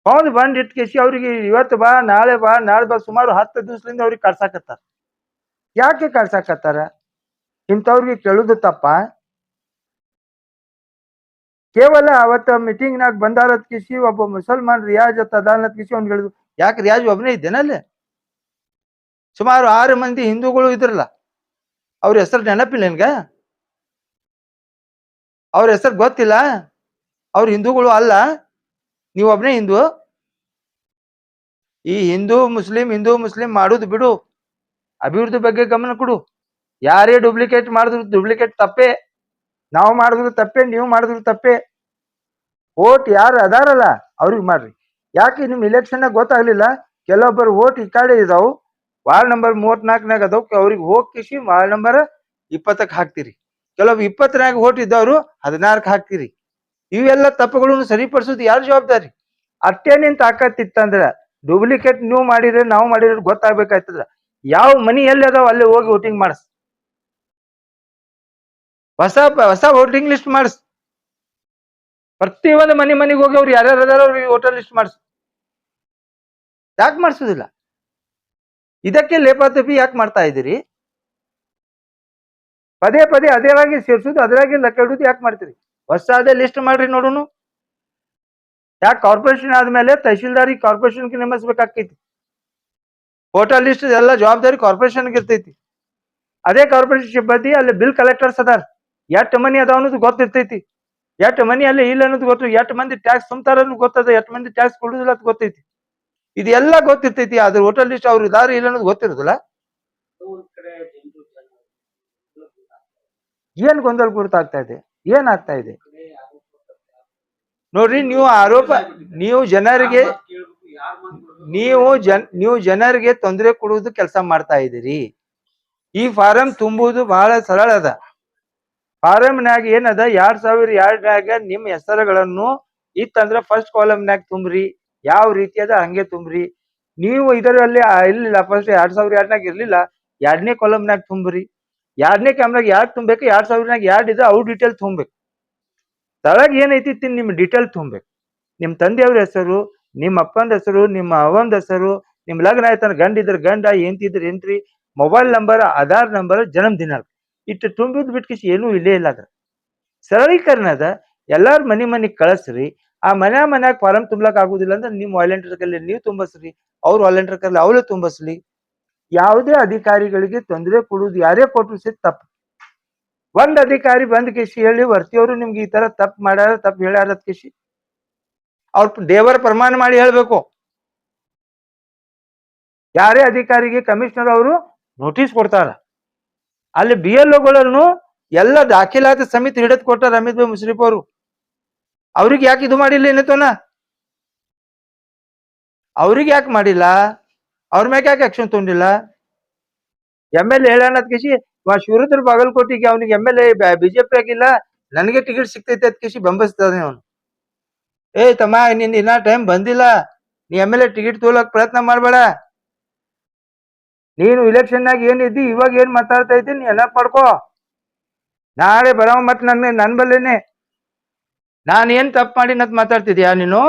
ಅವನು ಬಂದಿಟ್ಕೇಸಿ ಅವ್ರಿಗೆ ಇವತ್ತು ಬಾ, ನಾಳೆ ಬಾ, ನಾಳೆ ಬಾ, ಸುಮಾರು 10 ದಿವಸದಿಂದ ಅವ್ರಿಗೆ ಕಳ್ಸಾಕತ್ತಾರ. ಯಾಕೆ ಕಳ್ಸಾಕತ್ತಾರ? ಇಂಥವ್ರಿಗೆ ಕೇಳುದು ತಪ್ಪ? ಕೇವಲ ಅವತ್ತ ಮೀಟಿಂಗ್ ನಾಗ ಬಂದಾರತ್ ಕಿಸಿ ಒಬ್ಬ ಮುಸಲ್ಮಾನ್ ರಿಯಾಜ್ ಅದಾನತ್ ಕಿಸಿ ಅವ್ನು ಹೇಳಿದ್ರು. ಯಾಕೆ ರಿಯಾಜ್ ಒಬ್ಬನೇ ಇದ್ದೇನಲ್ಲಿ? ಸುಮಾರು 6 ಮಂದಿ ಹಿಂದೂಗಳು ಇದ್ರಲ್ಲ, ಅವ್ರ ಹೆಸರು ನೆನಪಿಲ್ಲ ನಿನ್ಗ? ಅವ್ರ ಹೆಸರು ಗೊತ್ತಿಲ್ಲ? ಅವ್ರ ಹಿಂದೂಗಳು ಅಲ್ಲ, ನೀವ್ ಒಬ್ನೇ ಹಿಂದೂ? ಈ ಹಿಂದೂ ಮುಸ್ಲಿಂ ಮಾಡುದು ಬಿಡು, ಅಭಿವೃದ್ಧಿ ಬಗ್ಗೆ ಗಮನ ಕೊಡು. ಯಾರೇ ಡೂಪ್ಲಿಕೇಟ್ ಮಾಡಿದ್ರು ಡೂಪ್ಲಿಕೇಟ್ ತಪ್ಪೇ, ನಾವು ಮಾಡಿದ್ರು ತಪ್ಪೇ, ನೀವು ಮಾಡಿದ್ರು ತಪ್ಪೇ. ಓಟ್ ಯಾರು ಅದಾರಲ್ಲ ಅವ್ರಿಗೆ ಮಾಡ್ರಿ. ಯಾಕೆ ನಿಮ್ ಇಲೆಕ್ಷನ್ ಗೊತ್ತಾಗ್ಲಿಲ್ಲ? ಕೆಲವೊಬ್ಬರು ಓಟ್ ಈ ಕಡೆ ಇದಾವ್, ವಾರ್ಡ್ ನಂಬರ್ 34ನಾಗ ಅದಾವ್, ಅವ್ರಿಗೆ ಹೋಗಿಸಿ ವಾರ್ಡ್ ನಂಬರ್ 20ಕ್ಕೆ ಹಾಕ್ತಿರಿ. ಕೆಲವೊಬ್ಬ 20ನಾಗ ಓಟ್ ಇದ್ದವ್ರು 16ಕ್ಕೆ ಹಾಕ್ತಿರಿ. ಇವೆಲ್ಲ ತಪ್ಪುಗಳನ್ನು ಸರಿಪಡಿಸೋದು ಯಾರು ಜವಾಬ್ದಾರಿ? ಅಷ್ಟೇ ನಿನ್ ತಾಕತ್ತಿತ್ತಂದ್ರ ಡೂಪ್ಲಿಕೇಟ್ ನೀವು ಮಾಡಿದ್ರೆ ನಾವು ಮಾಡಿದ್ರೆ ಗೊತ್ತಾಗ್ಬೇಕಾಯ್ತದ. ಯಾವ ಮನಿ ಎಲ್ಲಿ ಅದಾವ ಅಲ್ಲಿ ಹೋಗಿ ವೋಟಿಂಗ್ ಮಾಡಿಸ್, ಹೊಸ ವೋಟಿಂಗ್ ಲಿಸ್ಟ್ ಮಾಡಿಸ್. ಪ್ರತಿಯೊಂದು ಮನೆಗೆ ಹೋಗಿ ಅವ್ರು ಯಾರ್ಯಾರು ಅದಾರ ಅವ್ರಿಗೆ ವೋಟರ್ ಲಿಸ್ಟ್ ಮಾಡಿಸ್. ಯಾಕೆ ಮಾಡಿಸೋದಿಲ್ಲ? ಇದಕ್ಕೆ ಲೇಪಾತಪಿ ಯಾಕೆ ಮಾಡ್ತಾ ಇದ್ದೀರಿ? ಪದೇ ಪದೇ ಅದೇವಾಗಿ ಸೇರ್ಸುದು, ಅದರಾಗೆ ಲೆಕ್ಕ ಇಡುದು ಯಾಕೆ ಮಾಡ್ತೀರಿ? ಹೊಸದೇ ಲಿಸ್ಟ್ ಮಾಡ್ರಿ ನೋಡುನು. ಯಾಕೆ ಕಾರ್ಪೊರೇಷನ್ ಆದ್ಮೇಲೆ ತಹಶೀಲ್ದಾರಿ ಕಾರ್ಪೊರೇಷನ್ಗೆ ನೇಮಿಸ್ಬೇಕಾಗ್ತೈತಿ. ವೋಟರ್ ಲಿಸ್ಟ್ ಎಲ್ಲ ಜವಾಬ್ದಾರಿ ಕಾರ್ಪೊರೇಷನ್ಗೆ ಇರ್ತೈತಿ. ಅದೇ ಕಾರ್ಪೊರೇಷನ್ ಸಿಬ್ಬಂದಿ ಅಲ್ಲಿ ಬಿಲ್ ಕಲೆಕ್ಟರ್ಸ್ ಅದಾರ, ಎಷ್ಟು ಮನಿ ಅದಾವ ಅನ್ನೋದು ಗೊತ್ತಿರ್ತೈತಿ. ಎಷ್ಟು ಮನಿ ಅಲ್ಲಿ ಇಲ್ಲ ಅನ್ನೋದು ಗೊತ್ತು, ಎಷ್ಟು ಮಂದಿ ಟ್ಯಾಕ್ಸ್ ತುಂಬ್ತಾರ ಅನ್ನೋದು ಗೊತ್ತದ, ಎಷ್ಟು ಮಂದಿ ಟ್ಯಾಕ್ಸ್ ಕೊಡುದಿಲ್ಲ ಅಂತ ಗೊತ್ತೈತಿ. ಇದೆಲ್ಲ ಗೊತ್ತಿರ್ತೈತಿ. ಅದ್ರ ವೋಟರ್ ಲಿಸ್ಟ್ ಅವ್ರು ಇದಾರ ಇಲ್ಲ ಅನ್ನೋದು ಗೊತ್ತಿರುದಿಲ್ಲ. ಏನ್ ಗೊಂದಲ ಗುರುತಾಗ್ತಾ ಇದೆ? ಏನಾಗ್ತಾ ಇದೆ ನೋಡ್ರಿ. ನೀವು ಜನರಿಗೆ ತೊಂದರೆ ಕೊಡುವುದು ಕೆಲಸ ಮಾಡ್ತಾ ಇದ್ದೀರಿ. ಈ ಫಾರಂ ತುಂಬುವುದು ಬಹಳ ಸರಳ ಅದ. ಫಾರಂನಾಗ ಏನದ, 2002ನಾಗ ನಿಮ್ ಹೆಸರುಗಳನ್ನು ಇತ್ತಂದ್ರ ಫಸ್ಟ್ ಕಾಲಮ್ನಾಗ ತುಂಬ್ರಿ, ಯಾವ ರೀತಿ ಅದ ಹಂಗೆ ತುಂಬ್ರಿ. ನೀವು ಇದರಲ್ಲಿ ಇರ್ಲಿಲ್ಲ, ಫಸ್ಟ್ 2002ನಾಗ ಇರ್ಲಿಲ್ಲ, 2ನೇ ಕಾಲಮ್ನಾಗ ತುಂಬ್ರಿ. 2ನೇ ಕಾಲಮ್ನಾಗ ಯಾಕೆ ತುಂಬೇಕು? 2002ನಾಗ ಇದೆ ಅವ್ರ ಡೀಟೇಲ್ ತುಂಬ್ಬೇಕು. ತಳಗ ಏನೈತಿ ನಿಮ್ ಡೀಟೇಲ್ ತುಂಬ್ಬೇಕು. ನಿಮ್ ತಂದೆಯವ್ರ ಹೆಸರು, ನಿಮ್ಮ ಅಪ್ಪಂದ ಹೆಸರು, ನಿಮ್ಮ ಅವಂದ ಹೆಸರು, ನಿಮ್ ಲಗ್ನ ಆಯ್ತಾನ ಗಂಡ ಇದ್ರ ಗಂಡ, ಎಂತಿದ್ರ ಎಂತ್ರಿ, ಮೊಬೈಲ್ ನಂಬರ್, ಆಧಾರ್ ನಂಬರ್, ಜನ್ಮ ದಿನ, ಇಟ್ಟು ತುಂಬಿದ್ ಬಿಟ್ಕಿಸಿ ಏನೂ ಇಲ್ಲೇ ಇಲ್ಲ. ಅದ್ರ ಸರಳೀಕರಣ ಅದ. ಎಲ್ಲಾರ ಮನಿಗ್ ಕಳಿಸ್ರಿ. ಆ ಮನ್ಯಾಗ ಫಾರಂ ತುಂಬಲಕ್ ಆಗುದಿಲ್ಲ ಅಂದ್ರೆ ನಿಮ್ ವಾಲಂಟಿಯರ್ ಕಲ್ಲಿ ನೀವು ತುಂಬಿಸ್ರಿ, ಅವ್ರ ವಾಲಂಟಿಯರ್ ಕಲ್ಲಿ ಅವಳು ತುಂಬಿಸ್ಲಿ. ಯಾವುದೇ ಅಧಿಕಾರಿಗಳಿಗೆ ತೊಂದರೆ ಕೊಡುವುದು ಯಾರೇ ಕೊಟ್ಟರು ಸಹಿತ ತಪ್ಪು. ಒಂದ್ ಅಧಿಕಾರಿ ಬಂದ್ ಕಿಸಿ ಹೇಳಿ ವರ್ತಿಯವರು ನಿಮ್ಗೆ ಈ ತರ ತಪ್ಪು ಮಾಡ್ಯಾರ, ತಪ್ಪು ಹೇಳ್ಯಾರ ಕಿಸಿ ಅವ್ರ ದೇವರ ಪ್ರಮಾಣ ಮಾಡಿ ಹೇಳ್ಬೇಕು. ಯಾರೇ ಅಧಿಕಾರಿಗೆ ಕಮಿಷನರ್ ಅವರು ನೋಟಿಸ್ ಕೊಡ್ತಾರ. ಅಲ್ಲಿ BLOಗಳನ್ನು ಎಲ್ಲ ದಾಖಲಾತಿ ಸಮಿತಿ ಹಿಡಿದು ಕೊಟ್ಟಾರ ಅಮಿತ್ ಭಾಯ್ ಮುಶ್ರೀಫ್ ಅವರು. ಅವ್ರಿಗೆ ಯಾಕೆ ಇದು ಮಾಡಿಲ್ಲ ಏನತೋನ? ಅವ್ರಿಗೆ ಯಾಕೆ ಮಾಡಿಲ್ಲ? ಅವ್ರ ಮ್ಯಾಗ ಯಾಕೆ ಆಕ್ಷನ್ ತಗೊಂಡಿಲ್ಲ? MLA ಹೇಳೋಣದ್ ಕಿಸಿ ಶಿವರುದ್ರ ಬಾಗಲಕೋಟಿಗೆ ಅವನಿಗೆ MLA BJP ಆಗಿಲ್ಲ, ನನಗೆ ಟಿಕೆಟ್ ಸಿಗ್ತೈತೆ ಅದ್ ಕಿಸಿ ಬಂಬಸ್ತಾನೆ ಅವನು. ತಮ್ಮ ನಿನ್ ಇನ್ನ ಟೈಮ್ ಬಂದಿಲ್ಲ, ನೀ MLA ಟಿಕೆಟ್ ತಗೊಳಕ್ ಪ್ರಯತ್ನ ಮಾಡ್ಬೇಡ. ನೀನು ಇಲೆಕ್ಷನ್ನಾಗ ಏನಿದ್ದಿ, ಇವಾಗ ಏನ್ ಮಾತಾಡ್ತಾ ಇದ್ದೀನಿ ನೀ ಎಲ್ಲ ಪಡ್ಕೋ. ನಾಳೆ ಬರೋ ಮತ್ ನನ್ ಬಲ್ಲೇನೆ ನಾನು ಏನ್ ತಪ್ಪು ಮಾಡಿ ನತ್ ಮಾತಾಡ್ತಿದ್ಯಾ ನೀನು?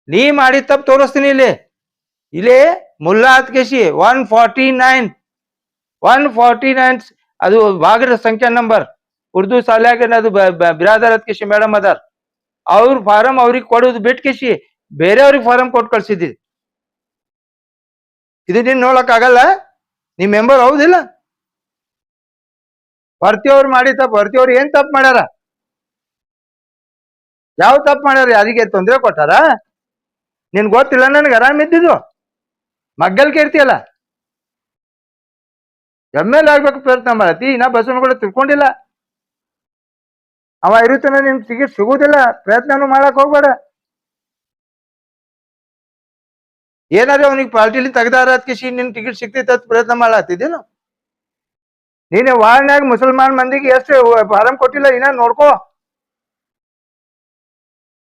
ನೀ ಮಾಡಿ ತಪ್ಪು ತೋರಿಸ್ತೀನಿ. ಇಲ್ಲೇ ಮುಲ್ಲಾ ಹತ್ಕೇಶಿ 149 ಅದು ಭಾಗದ ಸಂಖ್ಯಾ ನಂಬರ್ ಉರ್ದು ಶಾಲ್ಯಾಗ ಅದು ಬಿರಾದರ್ ಹತ್ಕೇಶಿ ಮೇಡಮ್ ಅದಾರ. ಅವ್ರ ಫಾರಂ ಅವ್ರಿಗೆ ಕೊಡೋದು ಬಿಟ್ಕೇಶಿ ಬೇರೆಯವ್ರಿಗೆ ಫಾರಂ ಕೊಟ್ಟು ಕಳ್ಸಿದ್ದಿ. ಇದು ನೀನ್ ನೋಡಕ್ ಆಗಲ್ಲ? ನಿಮ್ ಮೆಂಬರ್ ಹೌದಿಲ್ಲ? ಭರ್ತಿಯವ್ರು ಮಾಡಿ ತಪ್ಪು. ಭರ್ತಿಯವ್ರು ಏನ್ ತಪ್ಪು ಮಾಡ್ಯಾರ? ಯಾವ ತಪ್ಪು ಮಾಡ್ಯಾರ? ಯಾರಿಗೆ ತೊಂದರೆ ಕೊಟ್ಟಾರ? ನಿನ್ ಗೊತ್ತಿಲ್ಲ ನನ್ಗೆ ಆರಾಮ್ ಇದ್ದಿದ್ದು ಮಗ್ಗಲ್ ಕೇಳ್ತಿಯಲ್ಲ. MLA ಆಗ್ಬೇಕು ಪ್ರಯತ್ನ ಮಾಡತಿ, ನಾ ಬಸವನಗೌಡ ತಿಳ್ಕೊಂಡಿಲ್ಲ. ಅವ ಇರುತ್ತಾನ ನಿಮ್ ಟಿಕೆಟ್ ಸಿಗುದಿಲ್ಲ, ಪ್ರಯತ್ನನೂ ಮಾಡಕ್ ಹೋಗ್ಬೇಡ. ಏನಾದ್ರೆ ಅವನಿಗೆ ಪಾರ್ಟಿಲಿ ತೆಗ್ದಾರ ಕಿಸಿ ನಿನ್ ಟಿಕೆಟ್ ಸಿಗ್ತೈತೆ ಅಂತ ಪ್ರಯತ್ನ ಮಾಡತ್ತಿದ್ದೇನು? ನೀನೆ ವಾರ್ಡ್ನಾಗ ಮುಸಲ್ಮಾನ್ ಮಂದಿಗೆ ಎಷ್ಟು ಫಾರಂ ಕೊಟ್ಟಿಲ್ಲ ಇನ್ನ ನೋಡ್ಕೋ.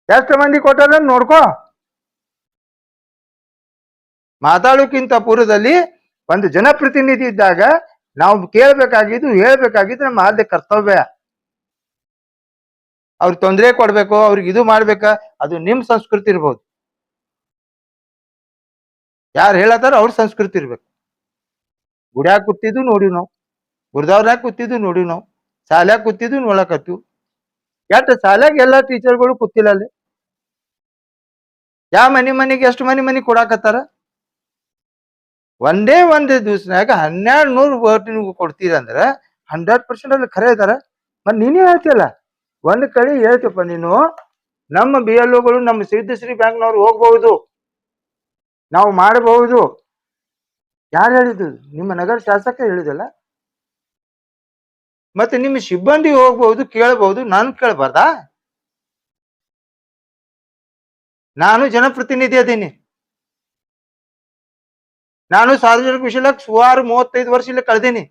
ಎಷ್ಟು ಮಂದಿ ಕೊಟ್ಟಾರ ನೋಡ್ಕೋ. ಮಾತಾಡೋಕ್ಕಿಂತ ಪೂರ್ವದಲ್ಲಿ ಒಂದು ಜನಪ್ರತಿನಿಧಿ ಇದ್ದಾಗ ನಾವು ಕೇಳ್ಬೇಕಾಗಿದ್ದು ಹೇಳ್ಬೇಕಾಗಿದ್ದು ನಮ್ಮ ಆದ್ಯ ಕರ್ತವ್ಯ. ಅವ್ರಿಗೆ ತೊಂದರೆ ಕೊಡ್ಬೇಕು, ಅವ್ರಿಗೆ ಇದು ಮಾಡ್ಬೇಕ, ಅದು ನಿಮ್ ಸಂಸ್ಕೃತಿ ಇರ್ಬೋದು. ಯಾರು ಹೇಳತ್ತಾರ ಅವ್ರ ಸಂಸ್ಕೃತಿ ಇರ್ಬೇಕು. ಗುಡ್ಯಾಗ ಕೂತಿದ್ದು ನೋಡಿವ್ ನಾವು, ಗುರುದವ್ರನ್ಯಾಗ ಕೂತಿದ್ದು ನೋಡಿವ್ ನಾವು, ಶಾಲ್ಯಾಗ ಕೂತಿದ್ದು ನೋಡಕತ್ತೀವಿ. ಕೆಟ್ಟ ಶಾಲ್ಯಾಗ ಎಲ್ಲಾ ಟೀಚರ್ಗಳು ಕೂತಿಲ್ಲ ಅಲ್ಲಿ. ಯಾವ ಮನಿಗೆ ಎಷ್ಟು ಮನಿ ಕೊಡಾಕತ್ತಾರ. ಒಂದೇ ಒಂದ್ ದಿವ್ಸನಾಗ 1200 vote ನೀವು ಕೊಡ್ತೀರಂದ್ರ 100% ಅಲ್ಲಿ ಖರೆ ಇದಾರ. ಮತ್ ನೀನೇ ಹೇಳ್ತಿಯಲ್ಲ, ಒಂದ್ ಕಡೆ ಹೇಳ್ತಪ್ಪ ನೀನು, ನಮ್ಮ BLOಗಳು ನಮ್ಮ ಸಿದ್ಧಶ್ರೀ ಬ್ಯಾಂಕ್ನವ್ರು ಹೋಗ್ಬಹುದು, ನಾವು ಮಾಡಬಹುದು. ಯಾರು ಹೇಳಿದ್ರು? ನಿಮ್ಮ ನಗರ ಶಾಸಕ ಹೇಳಿದಲ್ಲ. ಮತ್ತೆ ನಿಮ್ಮ ಸಿಬ್ಬಂದಿ ಹೋಗ್ಬಹುದು, ಕೇಳಬಹುದು, ನಾನು ಕೇಳಬಾರ್ದಾ? ನಾನು ಜನಪ್ರತಿನಿಧಿ ಅದೀನಿ. ನಾನು ಸಾರ್ವಜನಿಕ ವಿಷಯದಾಗ ಸುಮಾರು 35 ವರ್ಷ ಇಲ್ಲಿ ಕಳೆದೀನಿ.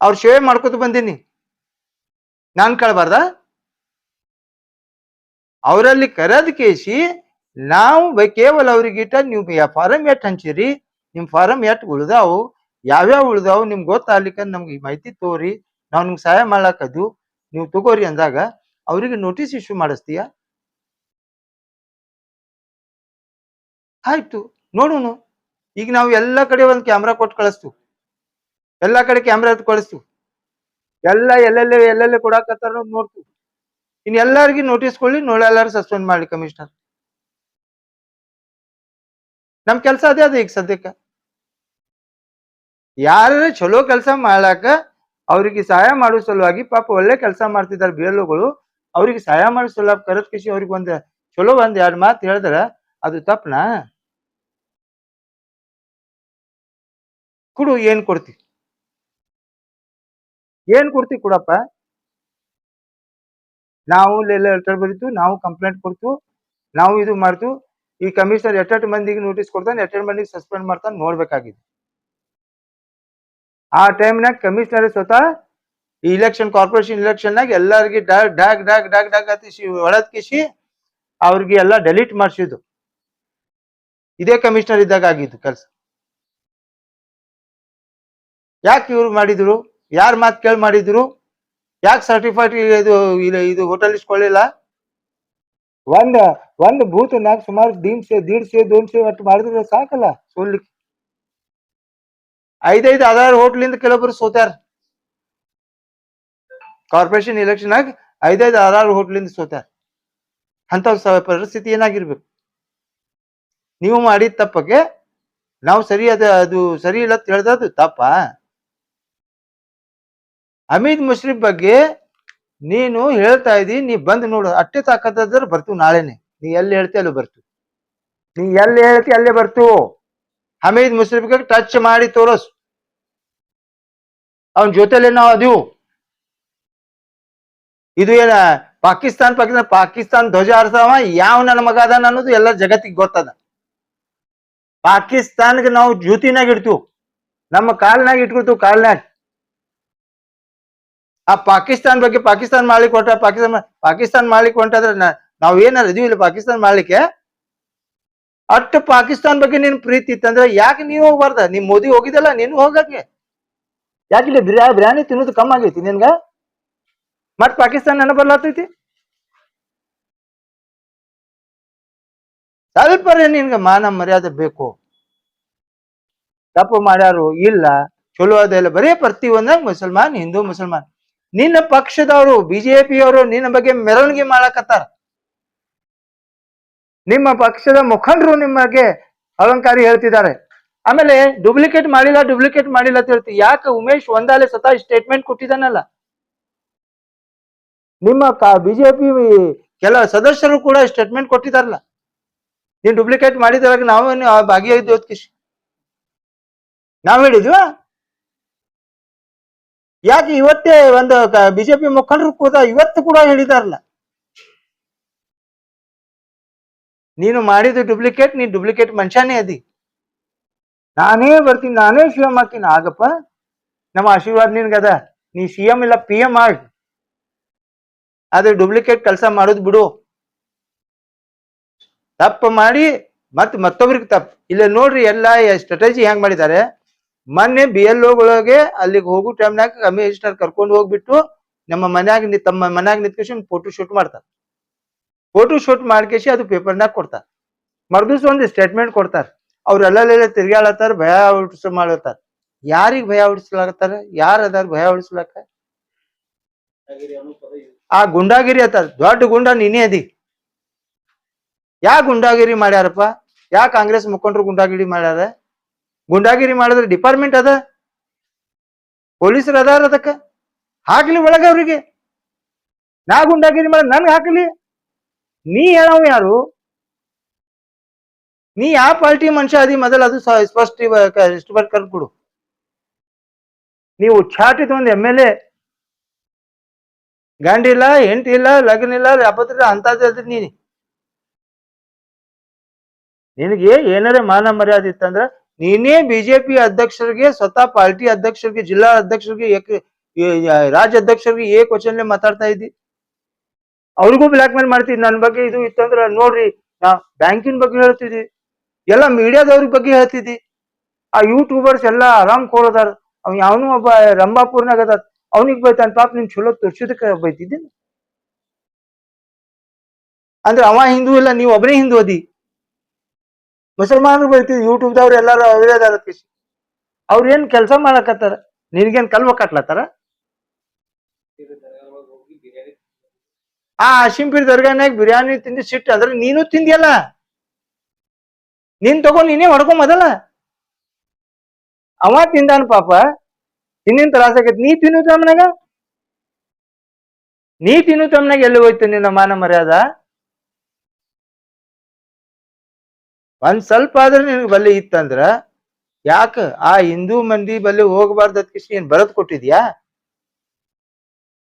ಅವ್ರ ಸೇವೆ ಮಾಡ್ಕೊತ ಬಂದೀನಿ. ನಾನ್ ಕೇಳಬಾರ್ದ? ಅವರಲ್ಲಿ ಕರೆದ್ ಕೇಸಿ ನಾವು ಕೇವಲ ಅವ್ರಿಗಿಟ್ಟ ನೀವು ಫಾರಂ ಎಟ್ ಹಂಚಿರಿ, ನಿಮ್ ಫಾರಂ ಎಟ್ ಉಳ್ದಾವು, ಯಾವ್ಯಾವ ಉಳ್ದಾವು ನಿಮ್ಗೆ ಗೊತ್ತಾಗ್ಲಿಕ್ಕ ನಮ್ಗೆ ಮಾಹಿತಿ ತೋರಿ, ನಾವು ನಿಮ್ಗೆ ಸಹಾಯ ಮಾಡ್ಲಾಕದು, ನೀವು ತಗೋರಿ ಅಂದಾಗ ಅವ್ರಿಗೆ ನೋಟಿಸ್ ಇಶ್ಯೂ ಮಾಡಿಸ್ತೀಯ? ಆಯ್ತು, ನೋಡೋಣ. ಈಗ ನಾವು ಎಲ್ಲಾ ಕಡೆ ಒಂದ್ ಕ್ಯಾಮ್ರಾ ಕೊಟ್ಟು ಕಳಿಸ್ತು, ಎಲ್ಲಾ ಕಡೆ ಕ್ಯಾಮ್ರಾ ಕಳಿಸ್ತು, ಎಲ್ಲೆಲ್ಲಿ ಕೊಡಾಕತ್ತಾರ ನೋಡ್ತು. ಇನ್ ಎಲ್ಲಾರ್ಗಿ ನೋಟಿಸ್ ಕೊಳ್ಳಿ, ಎಲ್ಲಾರು ಸಸ್ಪೆಂಡ್ ಮಾಡ್ಲಿ ಕಮಿಷನರ್. ನಮ್ ಕೆಲ್ಸ ಅದೇ ಅದ. ಈಗ ಸದ್ಯಕ್ಕ ಯಾರ ಚಲೋ ಕೆಲಸ ಮಾಡ್ಲಾಕ ಅವ್ರಿಗೆ ಸಹಾಯ ಮಾಡೋ ಸಲುವಾಗಿ, ಪಾಪ ಒಳ್ಳೆ ಕೆಲಸ ಮಾಡ್ತಿದ್ದಾರೆ BLOಗಳು, ಅವ್ರಿಗೆ ಸಹಾಯ ಮಾಡೋ ಸಲುವಾಗಿ ಕರೆದ್ ಕಿಸಿ ಅವ್ರಿಗೆ ಒಂದ್ ಚಲೋ 1-2 ಮಾತು ಹೇಳಿದ್ರ ಅದು ತಪ್ಪನಾ? ಕೊಡು, ಏನ್ ಕೊಡ್ತಿ? ಏನ್ ಕೊಡ್ತಿ ಕೊಡಪ್ಪ. ನಾವು ಲೆಟರ್ ಬರೀತು, ನಾವು ಕಂಪ್ಲೇಂಟ್ ಕೊಡ್ತು, ನಾವು ಇದು ಮಾಡ್ತು. ಈ ಕಮಿಷನರ್ ಎಷ್ಟೆಷ್ಟು ಮಂದಿಗೆ ನೋಟಿಸ್ ಕೊಡ್ತಾನೆ, ಎಷ್ಟೆಷ್ಟು ಮಂದಿಗೆ ಸಸ್ಪೆಂಡ್ ಮಾಡ್ತಾನೆ ನೋಡ್ಬೇಕಾಗಿದೆ. ಆ ಟೈಮ್ನಾಗ ಕಮಿಷನರ್ ಸ್ವತಃ ಇಲೆಕ್ಷನ್, ಕಾರ್ಪೊರೇಷನ್ ಇಲೆಕ್ಷನ್ ನಾಗ ಎಲ್ಲಾರ್ಗಿ dog dog dog dog dog ಹತ್ತಿಸಿ ಒಳದ್ ಕಿಸಿ ಅವ್ರಿಗೆ ಎಲ್ಲ ಡೆಲೀಟ್ ಮಾಡಿಸಿದ್ದು ಇದೇ ಕಮಿಷನರ್ ಇದ್ದಾಗ ಆಗಿದ್ದು ಕೆಲಸ. ಯಾಕೆ ಇವ್ರು ಮಾಡಿದ್ರು? ಯಾರ ಮಾತು ಕೇಳಿ ಮಾಡಿದ್ರು? ಯಾಕೆ ಸರ್ಟಿಫೈಡ್ ಇದು ಹೋಟೆಲ್ ಇಸ್ಕೊಳ್ಳಿಲ್ಲ? ಒಂದ್ ಬೂತ್ ನಾಗ ಸುಮಾರು 150-200 ಅಷ್ಟು ಮಾಡಿದ್ರೆ ಸಾಕಲ್ಲ ಸೋಲ್ಲಿಕ್ಕೆ. 5 ಆಧಾರ್ ಹೋಟ್ಲಿಂದ ಕೆಲವೊಬ್ರು ಸೋತ್ಯಾರ. ಕಾರ್ಪೊರೇಷನ್ ಇಲೆಕ್ಷನ್ ಆಗ 5 ಆಧಾರ್ ಹೋಟ್ಲಿಂದ ಸೋತ್ಯಾರ. ಅಂತ ಪರಿಸ್ಥಿತಿ ಏನಾಗಿರ್ಬೇಕು? ನೀವು ಮಾಡಿದ ತಪ್ಪಕ್ಕೆ ನಾವು ಸರಿ ಅದು ಸರಿ ಇಲ್ಲ ಅಂತ ಹೇಳ್ದದು ತಪ್ಪ. ಹಮೀದ್ ಮುಷ್ರಿಫ್ ಬಗ್ಗೆ ನೀನು ಹೇಳ್ತಾ ಇದ್ದಿ, ನೀ ಬಂದು ನೋಡು. ಅಟ್ಟೆ ತಾಕತ್ತಾದ್ರೆ ಬರ್ತು ನಾಳೆನೆ. ನೀ ಎಲ್ಲಿ ಹೇಳ್ತಿ ಅಲ್ಲಿ ಬರ್ತು, ನೀ ಎಲ್ಲಿ ಹೇಳ್ತಿ ಅಲ್ಲೇ ಬರ್ತು. ಹಮೀದ್ ಮುಷ್ರಿಫ್ಗೆ ಟಚ್ ಮಾಡಿ ತೋರಸ್, ಅವನ್ ಜೊತೆಲೆ ನಾವು ಅದೀವು. ಇದು ಏನ ಪಾಕಿಸ್ತಾನ್ ಧ್ವಜ ಹಾರಿಸವ ಯಾವ ನನ್ನ ಮಗ ಅದಾನ ಅನ್ನೋದು ಎಲ್ಲ ಜಗತ್ತಿಗೆ ಗೊತ್ತದ. ಪಾಕಿಸ್ತಾನ್ಗೆ ನಾವು ಜ್ಯೋತಿನಾಗ ಇಡ್ತೀವಿ, ನಮ್ಮ ಕಾಲ್ನಾಗ ಇಟ್ಕೊಳ್ತೀವಿ, ಕಾಲ್ನಾಗ. ಆ ಪಾಕಿಸ್ತಾನ್ ಬಗ್ಗೆ ಪಾಕಿಸ್ತಾನ್ ಮಾಡ್ಲಿಕ್ಕೆ ಹೊಂಟ, ಪಾಕಿಸ್ತಾನ್ ಮಾಡ್ಲಿಕ್ಕೆ ಹೊಂಟಾದ್ರೆ ನಾವ್ ಏನಾರ ಇದೀವಿ ಇಲ್ಲ ಪಾಕಿಸ್ತಾನ್ ಮಾಡ್ಲಿಕ್ಕೆ? ಅಷ್ಟು ಪಾಕಿಸ್ತಾನ್ ಬಗ್ಗೆ ನಿನ್ ಪ್ರೀತಿ ಇತ್ತಂದ್ರೆ ಯಾಕೆ ನೀವು ಹೋಗ್ಬಾರ್ದ? ನಿಮ್ ಮೋದಿ ಹೋಗಿದಲ್ಲ, ನೀನು ಹೋಗಕ್ಕೆ. ಯಾಕಿಲ್ಲ ಬಿರಿಯಾನಿ ತಿನ್ನೋದು ಕಮ್ಮಿ ಆಗೈತಿ ನಿನ್ಗ? ಮತ್ ಪಾಕಿಸ್ತಾನ ನೆನ ಬರ್ಲಾತೈತಿ? ಸ್ವಲ್ಪ ನಿನ್ಗ ಮಾನ ಮರ್ಯಾದೆ ಬೇಕು. ತಪ್ಪು ಮಾಡ್ಯಾರು ಇಲ್ಲ, ಚಲೋ ಅದೆಲ್ಲ ಬರೀ ಪ್ರತಿಯೊಂದಾಗ ಮುಸಲ್ಮಾನ್, ಹಿಂದೂ ಮುಸಲ್ಮಾನ್. ನಿನ್ನ ಪಕ್ಷದವರು BJPಯವರು ನಿನ್ನ ಬಗ್ಗೆ ಮೆರವಣಿಗೆ ಮಾಡಕತ್ತಾರ. ನಿಮ್ಮ ಪಕ್ಷದ ಮುಖಂಡರು ನಿಮಗೆ ಅಲಂಕಾರಿ ಹೇಳ್ತಿದ್ದಾರೆ. ಆಮೇಲೆ ಡೂಪ್ಲಿಕೇಟ್ ಮಾಡಿಲ್ಲ ಅಂತ ಹೇಳ್ತಿ. ಯಾಕೆ ಉಮೇಶ್ ಒಂದಾಲೆ ಸ್ವತಃ ಸ್ಟೇಟ್ಮೆಂಟ್ ಕೊಟ್ಟಿದ್ದಾನಲ್ಲ. ನಿಮ್ಮ BJP ಕೆಲ ಸದಸ್ಯರು ಕೂಡ ಸ್ಟೇಟ್ಮೆಂಟ್ ಕೊಟ್ಟಿದಾರಲ್ಲ, ನೀನ್ ಡೂಪ್ಲಿಕೇಟ್ ಮಾಡಿದಾಗ ನಾವೇನು ಭಾಗಿಯಾಗಿದ್ದೀವಿ ಕಿಶ್ ನಾವ್ ಹೇಳಿದ್ವ? ಯಾಕೆ ಇವತ್ತೇ ಒಂದು BJP ಮುಖಂಡರು ಕೂಡ ಇವತ್ತು ಕೂಡ ಹೇಳಿದಾರಲ್ಲ, ನೀನು ಮಾಡಿದ ಡೂಪ್ಲಿಕೇಟ್, ನೀನ್ ಡೂಪ್ಲಿಕೇಟ್ ಮನುಷ್ಯನೇ ಅದಿ. ನಾನೇ ಬರ್ತೀನಿ, ನಾನೇ CM ಆಗ್ತೀನಿ. ಆಗಪ್ಪ, ನಮ್ಮ ಆಶೀರ್ವಾದ ನಿನ್ಗದ. ನೀ CM ಇಲ್ಲ PM ಆಗ್. ಆದ್ರೆ ಡೂಪ್ಲಿಕೇಟ್ ಕೆಲಸ ಮಾಡೋದು ಬಿಡು. ತಪ್ಪು ಮಾಡಿ ಮತ್ತೊಬ್ರಿಗೆ ತಪ್ಪು. ಇಲ್ಲ ನೋಡ್ರಿ ಎಲ್ಲ ಸ್ಟ್ರಾಟಜಿ ಹೆಂಗ್ ಮಾಡಿದ್ದಾರೆ. ಮೊನ್ನೆ BLOಗಳಿಗೆ ಅಲ್ಲಿಗೆ ಹೋಗೋ ಟೈಮ್ನಾಗ ಕಮಿಷನರ್ ಕರ್ಕೊಂಡು ಹೋಗ್ಬಿಟ್ಟು ತಮ್ಮ ಮನ್ಯಾಗ ನಿಂತ್ಕೇಶಿ ಫೋಟೋ ಶೂಟ್ ಮಾಡ್ತಾರೆ. ಫೋಟೋ ಶೂಟ್ ಮಾಡ್ಕೇಶಿ ಅದು ಪೇಪರ್ನಾಗ ಕೊಡ್ತಾರೆ. ಮರ್ದಿವ್ಸ ಒಂದು ಸ್ಟೇಟ್ಮೆಂಟ್ ಕೊಡ್ತಾರೆ. ಅವ್ರೆಲ್ಲ ತಿರ್ಗಾಳತ್ತಾರ, ಭಯ ಮಾಡತ್ತಾರ. ಯಾರಿಗ್ ಭಯ ಹುಡಿಸ್ಲಾಕತ್ತಾರ? ಯಾರ ಅದಾರ ಭಯ ಹುಡಿಸ್ಲಾಕ? ಆ ಗುಂಡಾಗಿರಿ ಅತ್ತ ದೊಡ್ಡ ಗುಂಡ ನೀನೇ ಅದಿ. ಯಾ ಗುಂಡಾಗಿರಿ ಮಾಡ್ಯಾರಪ್ಪ? ಯಾ ಕಾಂಗ್ರೆಸ್ ಮುಖಂಡರು ಗುಂಡಾಗಿರಿ ಮಾಡ್ಯಾರ? ಗುಂಡಾಗಿರಿ ಮಾಡಿದ್ರೆ ಡಿಪಾರ್ಟ್ಮೆಂಟ್ ಅದ, ಪೊಲೀಸರು ಅದಾರ, ಅದಕ್ಕ ಹಾಕ್ಲಿ ಒಳಗ ಅವ್ರಿಗೆ. ನಾ ಗುಂಡಾಗಿರಿ ಮಾಡ ನನ್ಗೆ ಹಾಕಲಿ. ನೀ ಹೇಳವ್ ಯಾರು? ನೀ ಯಾವ ಪಾರ್ಟಿ ಮನುಷ್ಯ ಅದಿ ಮೊದಲು ಅದು ಸ್ಪಷ್ಟ ಕರ್ಕೊಡು. ನೀವು ಛಾಟಿದ ಒಂದು MLA, ಗಂಡಿಲ್ಲ, ಹೆಂಡತಿ ಇಲ್ಲ, ಲಗ್ನ ಇಲ್ಲ, ವ್ಯಾಪತ್ರ ಅಂತದ್ರಿ. ನಿನಗೆ ಏನಾರ ಮಾನ ಮರ್ಯಾದೆ ಇತ್ತಂದ್ರ ನೀನೇ ಬಿಜೆಪಿ ಅಧ್ಯಕ್ಷರಿಗೆ, ಸ್ವತಃ ಪಾರ್ಟಿ ಅಧ್ಯಕ್ಷರಿಗೆ, ಜಿಲ್ಲಾ ಅಧ್ಯಕ್ಷರಿಗೆ, ರಾಜ್ಯ ಅಧ್ಯಕ್ಷರಿಗೆ ಕ್ವಶನ್ ಮಾತಾಡ್ತಾ ಇದ್ದಿ. ಅವ್ರಿಗೂ ಬ್ಲಾಕ್ ಮೇಲ್ ಮಾಡ್ತಿದ್ವಿ. ನನ್ನ ಬಗ್ಗೆ ಇದು ಇತ್ತಂದ್ರ ನೋಡ್ರಿ, ನಾ ಬ್ಯಾಂಕಿನ ಬಗ್ಗೆ ಹೇಳ್ತಿದ್ವಿ, ಎಲ್ಲ ಮೀಡಿಯಾದವ್ರ ಬಗ್ಗೆ ಹೇಳ್ತಿದ್ದಿ. ಆ ಯೂಟ್ಯೂಬರ್ಸ್ ಎಲ್ಲ ಆರಾಮ್ ಕೋಳದಾರ. ಅವನು ಒಬ್ಬ ರಂಭಾಪುರ್ನಾಗ ಅದ, ಅವನಿಗೆ ಬೈತಾನ. ಪಾಪ ನಿನ್ ಚಲೋ ತೋರ್ಸೋದಕ್ಕೆ ಬೈತಿದ್ದೀನಿ ಅಂದ್ರೆ ಅವ ಹಿಂದೂ ಇಲ್ಲ, ನೀವು ಒಬ್ಬನೇ ಹಿಂದೂ ಅದಿ. ಮುಸಲ್ಮಾನರು ಬೈತಿದ್ವಿ, ಯೂಟ್ಯೂಬ್ದವ್ರು ಎಲ್ಲಾರು ಅವರೇ ಅದಾರ. ಅವ್ರ ಏನ್ ಕೆಲಸ ಮಾಡಕತ್ತಾರ? ನಿನ್ಗೇನ್ ಕಲ್ವ ಕಟ್ಲತ್ತಾರ? ಆ ಆಶಿಂಪೀರ್ ದರ್ಗಾನಾಗ ಬಿರಿಯಾನಿ ತಿಂದು ಸಿಟ್ಟು ಅದ್ರ ನೀನು ತಿಂದಿಯಲ್ಲ. ನೀನ್ ತಗೊಂಡ್ ನೀನೇ ಹೊಡ್ಕೊಂಡ್ ಮೊದಲ. ಅವ ತಿಂದಾನ ಪಾಪ, ತಿನ್ನಿನ ತ್ರಾಸ ಆಗೈತಿ. ನೀ ತಿನ್ನು ತಮ್ಮನಾಗ, ಎಲ್ಲಿ ಹೋಯ್ತು ನಿನ್ನ ಮಾನ ಮರ್ಯಾದ? ಒಂದ್ ಸ್ವಲ್ಪ ಆದ್ರೆ ನಿನಗೆ ಬಲ್ಲಿ ಇತ್ತಂದ್ರ ಯಾಕ ಆ ಹಿಂದೂ ಮಂದಿ ಬಲ್ಲಿ ಹೋಗಬಾರ್ದು ಅದಕ್ಕೆ ಏನ್ ಬರದ್ ಕೊಟ್ಟಿದ್ಯಾ?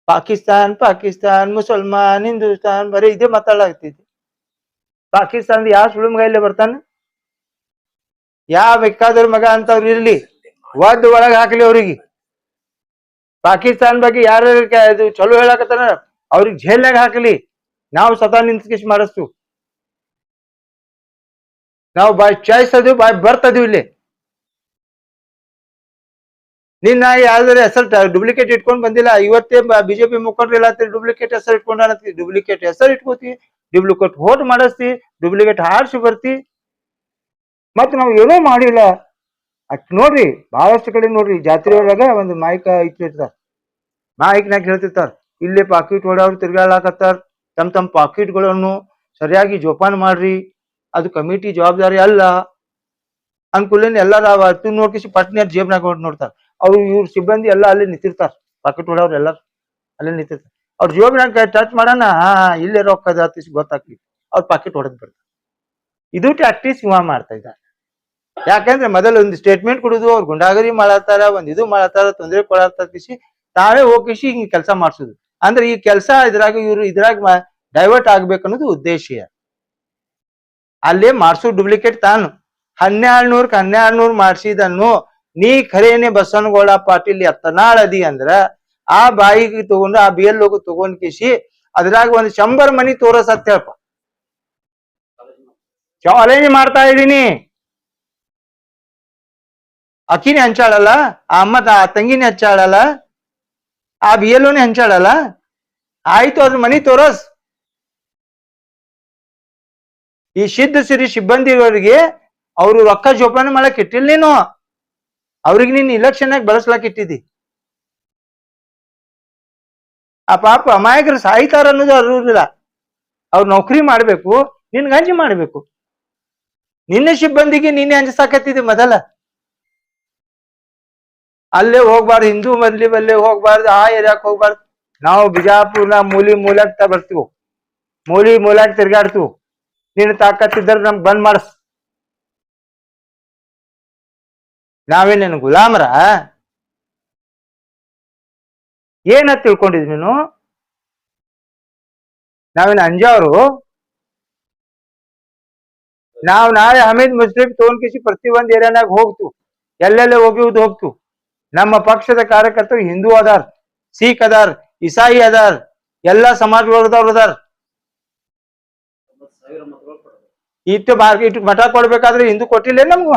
ಪಾಕಿಸ್ತಾನ್, ಮುಸಲ್ಮಾನ್, ಹಿಂದೂಸ್ತಾನ್, ಬರೀ ಇದೇ ಮಾತಾಡಲಾಗ್ತಿದ್ವಿ. ಪಾಕಿಸ್ತಾನದ ಯಾವ ಸುಳುಮ್ಗೈಲೆ ಬರ್ತಾನ? ಯಾವ ಬೇಕಾದ್ರ ಮಗ ಅಂತವ್ರು ಇರ್ಲಿ, ಒಳಗ್ ಹಾಕ್ಲಿ ಅವ್ರಿಗೆ. ಪಾಕಿಸ್ತಾನ ಬಗ್ಗೆ ಯಾರು ಚಲೋ ಹೇಳಕತ್ತಾನ ಅವ್ರಿಗೆ ಜೈಲ್ನಾಗ ಹಾಕಲಿ. ನಾವು ಸ್ವತಃ ನಿಂತ್ಕಿಸ್ ಮಾಡಿಸ್ತು. ನಾವು ಬಾಯ್ ಚಾಯ್ಸ್ ಅದು ಬಾಯ್ ಬರ್ತದೀವಿ ಇಲ್ಲಿ. ನಿನ್ನ ಯಾವ್ದಾರ ಹೆಸರು ಡುಪ್ಲಿಕೇಟ್ ಇಟ್ಕೊಂಡ್ ಬಂದಿಲ್ಲ. ಇವತ್ತೇ ಬಿಜೆಪಿ ಮುಖಂಡ್ರು ಎಲ್ಲ ಡುಪ್ಲಿಕೇಟ್ ಹೆಸರು ಇಟ್ಕೊಂಡ, ಡುಪ್ಲಿಕೇಟ್ ಹೆಸರು ಇಟ್ಕೋತಿ, ಡುಪ್ಲಿಕೇಟ್ ವೋಟ್ ಮಾಡಿಸ್ತಿ, ಡುಪ್ಲಿಕೇಟ್ ಹಾರ್ಸಿ ಬರ್ತಿ. ಮತ್ ನಾವ್ ಏನೋ ಮಾಡಿಲ್ಲ ಅಟ್ ನೋಡ್ರಿ. ಬಹಳಷ್ಟು ಕಡೆ ನೋಡ್ರಿ, ಜಾತ್ರೆ ಒಳಗ ಒಂದು ಮಾಯಿಕ ಇಟ್ಟಿರ್ತಾರ, ಮಾಯಿಕ್ನಾಗ ಹೇಳ್ತಿರ್ತಾರ, ಇಲ್ಲಿ ಪಾಕಿಟ್ ಹೊಡವ್ರು ತಿರ್ಗಾಳಕತ್ತಾರ, ತಮ್ಮ ಪಾಕಿಟ್ಗಳನ್ನು ಸರಿಯಾಗಿ ಜೋಪಾನ ಮಾಡ್ರಿ, ಅದು ಕಮಿಟಿ ಜವಾಬ್ದಾರಿ ಅಲ್ಲ ಅನ್ಕೂಲೇನ್ ಎಲ್ಲಾರ ನೋಡ್ಕಿಸಿ ಪಟ್ನಿಯರ್ ಜೇಬ್ನಾಗ ನೋಡ್ತಾರ. ಅವ್ರು ಇವ್ರ ಸಿಬ್ಬಂದಿ ಎಲ್ಲ ಅಲ್ಲಿ ನಿಂತಿರ್ತಾರ, ಪಾಕಿಟ್ ಹೊಡವ್ರು ಎಲ್ಲ ಅಲ್ಲೇ ನಿಂತಿರ್ತಾರ. ಅವ್ರ ಜೇಬ್ನಾಗ ಟಚ್ ಮಾಡೋಣ, ಇಲ್ಲೇ ರೊಕ್ಕ ಗೊತ್ತಾಗ್ಲಿ, ಅವ್ರ ಪಾಕಿಟ್ ಹೊಡೆದ್ ಬರ್ತಾರೆ. ಇದು ಟ್ಯಾಕ್ಟಿಸ್ ಇವ ಮಾಡ್ತಾ ಇದ್ದಾರೆ. ಯಾಕಂದ್ರೆ ಮೊದಲು ಒಂದು ಸ್ಟೇಟ್ಮೆಂಟ್ ಕೊಡುದು, ಅವ್ರು ಗುಂಡಾಗರಿ ಮಾಡತ್ತಾರ, ಒಂದ್ ಇದು ಮಾಡತ್ತಾರ, ತೊಂದರೆ ಕೊಡತ್ತಿಸಿ ತಾವೇ ಹೋಗಿಸಿ ಹಿಂಗ್ ಕೆಲಸ ಮಾಡ್ಸುದು. ಅಂದ್ರೆ ಈ ಕೆಲಸ ಇದ್ರಾಗ ಡೈವರ್ಟ್ ಆಗ್ಬೇಕು ಅನ್ನೋದು ಉದ್ದೇಶ. ಅಲ್ಲೇ ಮಾಡ್ಸೋ ಡುಪ್ಲಿಕೇಟ್ ತಾನು 1200 ಮಾಡ್ಸಿದನ್ನು ನೀ ಖರೇನೆ ಬಸವನಗೌಡ ಪಾಟೀಲ್ ಯತ್ನಾಳ್ ಅದಿ ಅಂದ್ರ ಆ ಬಾಯಿಗೆ ತಗೊಂಡು, ಆ BL ಲೋಗು ತಗೊಂಡ್ ಕಿಸಿ ಅದ್ರಾಗ ಒಂದ್ 100 ಮನಿ ತೋರಸತ್ ಹೇಳಪ್ಪ. ಚಾಲೆಂಜ್ ಮಾಡ್ತಾ ಇದೀನಿ. ಅಕ್ಕಿನೇ ಹಂಚಾಳಲ್ಲ, ಆ ಅಮ್ಮ ತಂಗಿನೇ ಹಂಚಾಳಲ್ಲ, ಆ BL ಲೋನೇ ಹಂಚಾಳಲ್ಲ. ಆಯ್ತು, ಅದ್ರ ಮನಿ ತೋರಸ್. ಈ ಸಿದ್ಧ ಸಿರಿ ಸಿಬ್ಬಂದಿಗಳಿಗೆ ಅವ್ರು ರೊಕ್ಕ ಜೋಪಾನ ಮಾಡಕ್ ಇಟ್ಟಿಲ್ಲ ನೀನು. ಅವ್ರಿಗೆ ನೀನ್ ಇಲೆಕ್ಷನ್ ಆಗಿ ಬಳಸ್ಲಾಕ್ ಇಟ್ಟಿದ್ದಿ. ಆ ಪಾಪ ಅಮಾಯಕರು ಸಾಯ್ತಾರ ಅನ್ನೋದು ಅರಿವಿಲ್ಲ. ಅವ್ರು ನೌಕರಿ ಮಾಡ್ಬೇಕು, ನಿನ್ಗೆ ಅಂಜಿ ಮಾಡ್ಬೇಕು. ನಿನ್ನ ಸಿಬ್ಬಂದಿಗೆ ನೀನೆ ಅಂಜಸಾಕತ್ತಿದ್ದಿ ಮೊದಲ. ಅಲ್ಲೇ ಹೋಗ್ಬಾರ್ದು, ಹಿಂದೂ ಬಲ್ಲೆ ಹೋಗ್ಬಾರ್ದು, ಆ ಏರಿಯಾಕ್ ಹೋಗ್ಬಾರ್ದು. ನಾವು ಬಿಜಾಪುರ್ನ ಮೂಲಾಕ್ ಬರ್ತೀವಿ, ಮೂಲಾಕ್ ತಿರ್ಗಾಡ್ತೀವಿ. ನೀನು ತಾಕತ್ತಿದ್ರ ನಮ್ಗೆ ಬಂದ್ ಮಾಡಸ್. ನಾವೇನೇನು ಗುಲಾಮರ? ಏನ ತಿಳ್ಕೊಂಡಿದ್ವಿ ನೀನು? ನಾವೇನು ಅಂಜಾವ್ರು? ನಾವು ನಾಳೆ ಹಮೀದ್ ಮುಸ್ಲಿಂ ತಗೊಂಡ್ ಕಿಸಿ ಪ್ರತಿ ಒಂದ್ ಏರಿಯಾನಾಗ ಹೋಗ್ತು, ಎಲ್ಲೆಲ್ಲ ಹೋಗ್ತು. ನಮ್ಮ ಪಕ್ಷದ ಕಾರ್ಯಕರ್ತರು ಹಿಂದೂ ಅದಾರ್, ಸಿಖ್ ಅದಾರ್, ಇಸಾಯಿ ಅದಾರ್, ಎಲ್ಲಾ ಸಮಾಜ ವರ್ಗದವ್ರು ಅದಾರ್. ಇಟ್ಟು ಮಠ ಕೊಡ್ಬೇಕಾದ್ರೆ ಹಿಂದೂ ಕೊಟ್ಟಿಲ್ಲ ನಮ್ಗ.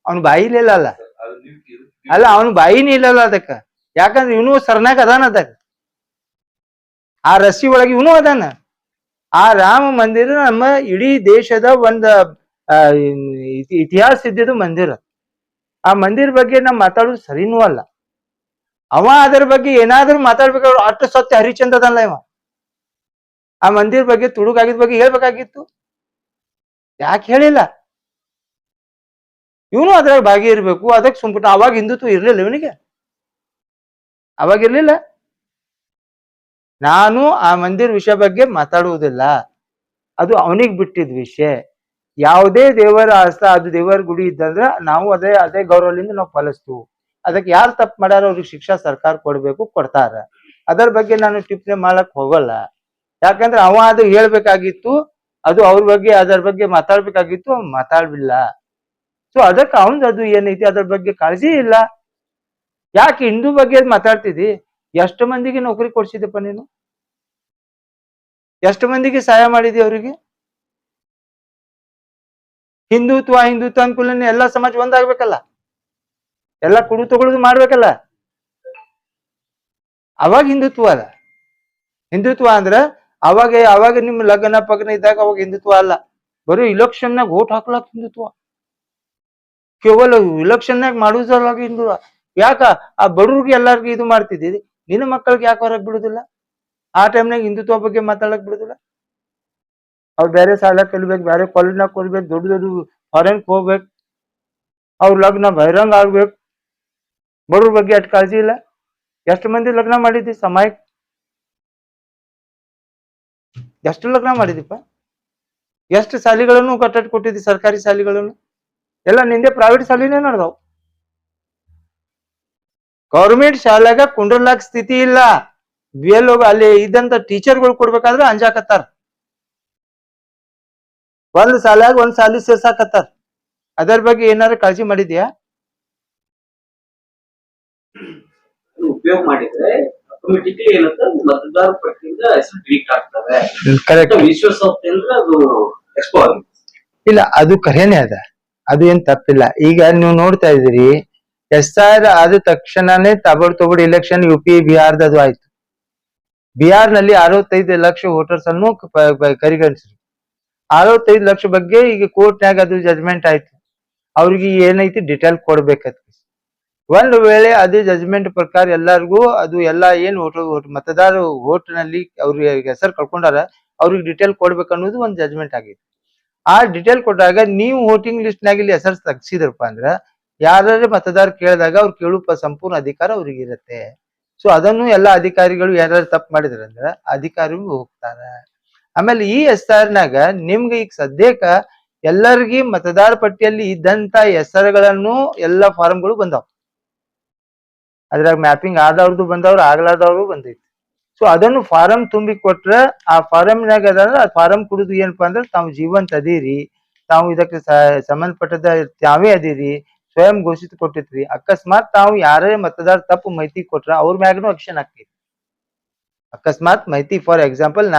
ಅವ್ನ ಬಾಯಿಲಿಲ್ಲ ಅಲ್ಲ, ಅವನ ಬಾಯಿನೇ ಇಲ್ಲಲ್ಲ ಅದಕ್ಕ. ಯಾಕಂದ್ರೆ ಇವನು ಸರ್ನಾಗ ಅದಾನ, ಅದಕ್ಕ ಆ ರಸ್ಸಿ ಒಳಗೆ ಇವನು ಅದಾನ. ಆ ರಾಮ ಮಂದಿರ ನಮ್ಮ ಇಡೀ ದೇಶದ ಒಂದ ಆ ಇತಿಹಾಸ ಇದ್ದಿದ್ದು ಮಂದಿರ. ಆ ಮಂದಿರ ಬಗ್ಗೆ ನಾವ್ ಮಾತಾಡೋದು ಸರಿನೂ ಅಲ್ಲ. ಅವ ಅದರ ಬಗ್ಗೆ ಏನಾದ್ರೂ ಮಾತಾಡ್ಬೇಕಾದ್ರು ಅಷ್ಟು ಸತ್ಯ ಹರಿಚಂದ್ರ ಅದಲ್ಲ ಇವ. ಆ ಮಂದಿರ ಬಗ್ಗೆ ತುಡುಗಾಗಿದ್ ಬಗ್ಗೆ ಹೇಳ್ಬೇಕಾಗಿತ್ತು, ಯಾಕೆ ಹೇಳಿಲ್ಲ? ಇವನು ಅದ್ರಾಗ ಭಾಗಿ ಇರ್ಬೇಕು, ಅದಕ್ಕೆ ಸುಮ್ಬಿಟ್ಟ. ಅವಾಗ ಹಿಂದುತ್ವ ಇರ್ಲಿಲ್ಲ ಇವನಿಗೆ, ಅವಾಗ ಇರ್ಲಿಲ್ಲ. ನಾನು ಆ ಮಂದಿರ ವಿಷಯ ಬಗ್ಗೆ ಮಾತಾಡುವುದಿಲ್ಲ, ಅದು ಅವನಿಗೆ ಬಿಟ್ಟಿದ್ ವಿಷಯ. ಯಾವುದೇ ದೇವರ ಆಸ್ಥ, ಅದು ದೇವರ ಗುಡಿ ಇದ್ದಂದ್ರ ನಾವು ಅದೇ ಗೌರವದಿಂದ ನಾವು ಪಾಲಿಸ್ತೀವಿ. ಅದಕ್ಕೆ ಯಾರು ತಪ್ಪು ಮಾಡ್ಯಾರ ಅವ್ರಿಗೆ ಶಿಕ್ಷಾ ಸರ್ಕಾರ ಕೊಡ್ಬೇಕು, ಕೊಡ್ತಾರ. ಅದರ ಬಗ್ಗೆ ನಾನು ಟಿಪ್ಪಣಿ ಮಾಡಕ್ ಹೋಗಲ್ಲ. ಯಾಕಂದ್ರೆ ಅವ ಅದು ಹೇಳ್ಬೇಕಾಗಿತ್ತು, ಅದು ಅವ್ರ ಬಗ್ಗೆ ಅದರ ಬಗ್ಗೆ ಮಾತಾಡ್ಬೇಕಾಗಿತ್ತು, ಅವ್ನು ಮಾತಾಡ್ಲಿಲ್ಲ. ಸೊ ಅದಕ್ಕೆ ಅವನ್ ಅದು ಏನೈತಿ ಅದ್ರ ಬಗ್ಗೆ ಕಾಳಜಿ ಇಲ್ಲ. ಯಾಕೆ ಹಿಂದೂ ಬಗ್ಗೆ ಮಾತಾಡ್ತಿದಿ? ಎಷ್ಟು ಮಂದಿಗೆ ನೌಕರಿ ಕೊಡ್ಸಿದಪ್ಪ ನೀನು? ಎಷ್ಟು ಮಂದಿಗೆ ಸಹಾಯ ಮಾಡಿದಿ ಅವರಿಗೆ? ಹಿಂದುತ್ವ ಅನುಕೂಲನೆ ಎಲ್ಲಾ ಸಮಾಜ ಒಂದಾಗ್ಬೇಕಲ್ಲ, ಎಲ್ಲ ಕುಡು ತಗೊಳುದು ಮಾಡ್ಬೇಕಲ್ಲ, ಅವಾಗ ಹಿಂದುತ್ವ ಅದ. ಹಿಂದುತ್ವ ಅಂದ್ರ ಅವಾಗ ನಿಮ್ ಲಗ್ನ ಪಗ್ನ ಇದ್ದಾಗ ಅವಾಗ ಹಿಂದುತ್ವ ಅಲ್ಲ. ಬರೀ ಇಲೆಕ್ಷನ್ನಾಗ ಓಟ್ ಹಾಕ್ಲಾಕ್ ಹಿಂದುತ್ವ, ಕೇವಲ ಇಲೆಕ್ಷನ್ನಾಗ ಮಾಡುವುದರೊಳಗೆ ಹಿಂದುತ್ವ. ಯಾಕ ಆ ಬಡವ್ರಿಗೆ ಎಲ್ಲಾರ್ಗು ಇದು ಮಾಡ್ತಿದ್ದೀರಿ, ನಿನ್ನ ಮಕ್ಕಳಿಗೆ ಯಾಕೆ ಹೊರಗ್ ಬಿಡುದಿಲ್ಲ? ಆ ಟೈಮ್ನಾಗ ಹಿಂದುತ್ವ ಬಗ್ಗೆ ಮಾತಾಡಕ್ ಬಿಡುದಿಲ್ಲ? ಅವ್ರು ಬೇರೆ ಶಾಲೆ ಕಲಿಬೇಕು, ಬೇರೆ ಕಾಲೇಜ್ನಾಗ ಕಲಿಬೇಕು, ದೊಡ್ಡ ಫಾರೆನ್ ಹೋಗ್ಬೇಕು, ಅವ್ರ ಲಗ್ನ ಬಹಿರಂಗ ಆಗ್ಬೇಕು, ಬಡವ್ರ ಬಗ್ಗೆ ಅಷ್ಟು ಕಾಳಜಿ ಇಲ್ಲ. ಎಷ್ಟು ಮಂದಿ ಲಗ್ನ ಮಾಡಿದ್ದಿ ಸಮಯಕ್ಕೆ? ಎಷ್ಟು ಲಗ್ನ ಮಾಡಿದಿಪ್ಪ? ಎಷ್ಟು ಶಾಲೆಗಳನ್ನು ಕಟ್ಟಡ ಕೊಟ್ಟಿದ್ದಿ, ಸರ್ಕಾರಿ ಶಾಲೆಗಳನ್ನು? ಎಲ್ಲ ನಿಂದೆ ಪ್ರೈವೇಟ್ ಶಾಲೆನೇ ನಡೆದವು. ಗೌರ್ಮೆಂಟ್ ಶಾಲೆಗ ಕುಂಡ್ರಲಾಕ್ ಸ್ಥಿತಿ ಇಲ್ಲ. BLO ಅಲ್ಲಿ ಇದ್ದಂತ ಟೀಚರ್ಗಳು ಕೊಡ್ಬೇಕಾದ್ರೆ ಅಂಜಾಕತ್ತಾರ. ಒಂದ್ ಶಾಲ್ಯಾಗ ಒಂದ್ ಶಾಲಿ ಸೇರ್ಸಾಕತ್ತಾರ. ಅದರ ಬಗ್ಗೆ ಏನಾದ್ರು ಕಾಳಜಿ ಮಾಡಿದ್ಯಾ? ಉಪಯೋಗ ಮಾಡಿದ್ರೆ ಆಟೋಮೆಟಿಕ್ಲಿ ಏನಂತ ಮತದಾರ ಪಟ್ಟಿಯಿಂದ ಹೆಸರು ಡಿಲೀಟ್ ಆಗ್ತವೆ. ಕರೆಕ್ಟ್. ವಿಶ್ವಾಸದಿಂದ ಅದು ಎಕ್ಸ್ಪೋ ಆಗಿದೆ. ಇಲ್ಲ, ಅದು ಕರೇನೆ ಅದ, ಅದು ಏನ್ ತಪ್ಪಿಲ್ಲ. ಈಗ ನೀವು ನೋಡ್ತಾ ಇದ್ದೀರಿ, SR ಆದ ತಕ್ಷಣನೇ ತಗೊಡ್ ಇಲೆಕ್ಷನ್ UP ಬಿಹಾರದ ಅದು ಆಯ್ತು. ಬಿಹಾರ್ ನಲ್ಲಿ 65 ಲಕ್ಷ ವೋಟರ್ಸ್ ಅನ್ನು ಪರಿಗಣಿಸಿದ್ರು. 65 ಲಕ್ಷ ಬಗ್ಗೆ ಈಗ ಕೋರ್ಟ್ನಾಗ ಅದು ಜಜ್ಮೆಂಟ್ ಆಯ್ತು. ಅವ್ರಿಗೆ ಏನೈತಿ ಡಿಟೇಲ್ ಕೊಡ್ಬೇಕತ್. ಒಂದು ವೇಳೆ ಅದು ಜಜ್ಮೆಂಟ್ ಪ್ರಕಾರ ಎಲ್ಲಾರ್ಗೂ ಅದು ಎಲ್ಲಾ ಏನ್ ಮತದಾರ ವೋಟ್ ನಲ್ಲಿ ಅವ್ರಿಗೆ ಹೆಸರು ಕಳ್ಕೊಂಡಾರ, ಅವ್ರಿಗೆ ಡಿಟೇಲ್ ಕೊಡ್ಬೇಕು ಅನ್ನೋದು ಒಂದು ಜಜ್ಮೆಂಟ್ ಆಗಿದೆ. ಆ ಡಿಟೇಲ್ ಕೊಟ್ಟಾಗ ನೀವು ವೋಟಿಂಗ್ ಲಿಸ್ಟ್ ನಾಗ ಇಲ್ಲಿ ಹೆಸರು ತೆಗ್ಸಿದ್ರಪ್ಪ ಅಂದ್ರ ಯಾರೇ ಮತದಾರ ಕೇಳಿದಾಗ ಅವ್ರು ಕೇಳು ಸಂಪೂರ್ಣ ಅಧಿಕಾರ ಅವ್ರಿಗೆ ಇರುತ್ತೆ. ಸೊ ಅದನ್ನು ಎಲ್ಲಾ ಅಧಿಕಾರಿಗಳು ಯಾರು ತಪ್ಪು ಮಾಡಿದ್ರ ಅಂದ್ರ ಅಧಿಕಾರಿಗಳು ಹೋಗ್ತಾರ. ಆಮೇಲೆ ಈ SR ನಾಗ ನಿಮ್ಗೆ ಈಗ ಸದ್ಯಕ್ಕ ಎಲ್ಲರಿಗೂ ಮತದಾರ ಪಟ್ಟಿಯಲ್ಲಿ ಇದ್ದಂತ ಹೆಸರುಗಳನ್ನು ಎಲ್ಲಾ ಫಾರ್ಮ್ಗಳು ಬಂದಾವ್. ಅದ್ರಾಗ ಮ್ಯಾಪಿಂಗ್ ಆದವ್ರದ್ದು ಬಂದವ್ರು, ಆಗ್ಲಾದವ್ರು ಬಂದೈತಿ. ಸೊ ಅದನ್ನು ಫಾರಂ ತುಂಬಿ ಕೊಟ್ರ ಆ ಫಾರಂನಾಗ ಅದಂದ್ರ ಆ ಫಾರಂ ಕುಡುದು ಏನಪ್ಪಾ ಅಂದ್ರೆ ತಾವು ಜೀವಂತ ಅದೀರಿ, ತಾವು ಇದಕ್ಕೆ ಸಂಬಂಧಪಟ್ಟದ ತಾವೇ ಅದೀರಿ, ಸ್ವಯಂ ಘೋಷಿತ ಕೊಟ್ಟಿತ್ರಿ. ಅಕಸ್ಮಾತ್ ತಾವು ಯಾರೇ ಮತದಾರ ತಪ್ಪು ಮಾಹಿತಿ ಕೊಟ್ರ ಅವ್ರ ಮ್ಯಾಗನು ಆಕ್ಷನ್ ಆಗ್ತೈತಿ. ಅಕಸ್ಮಾತ್ ಮಾಹಿತಿ ಫಾರ್ ಎಕ್ಸಾಂಪಲ್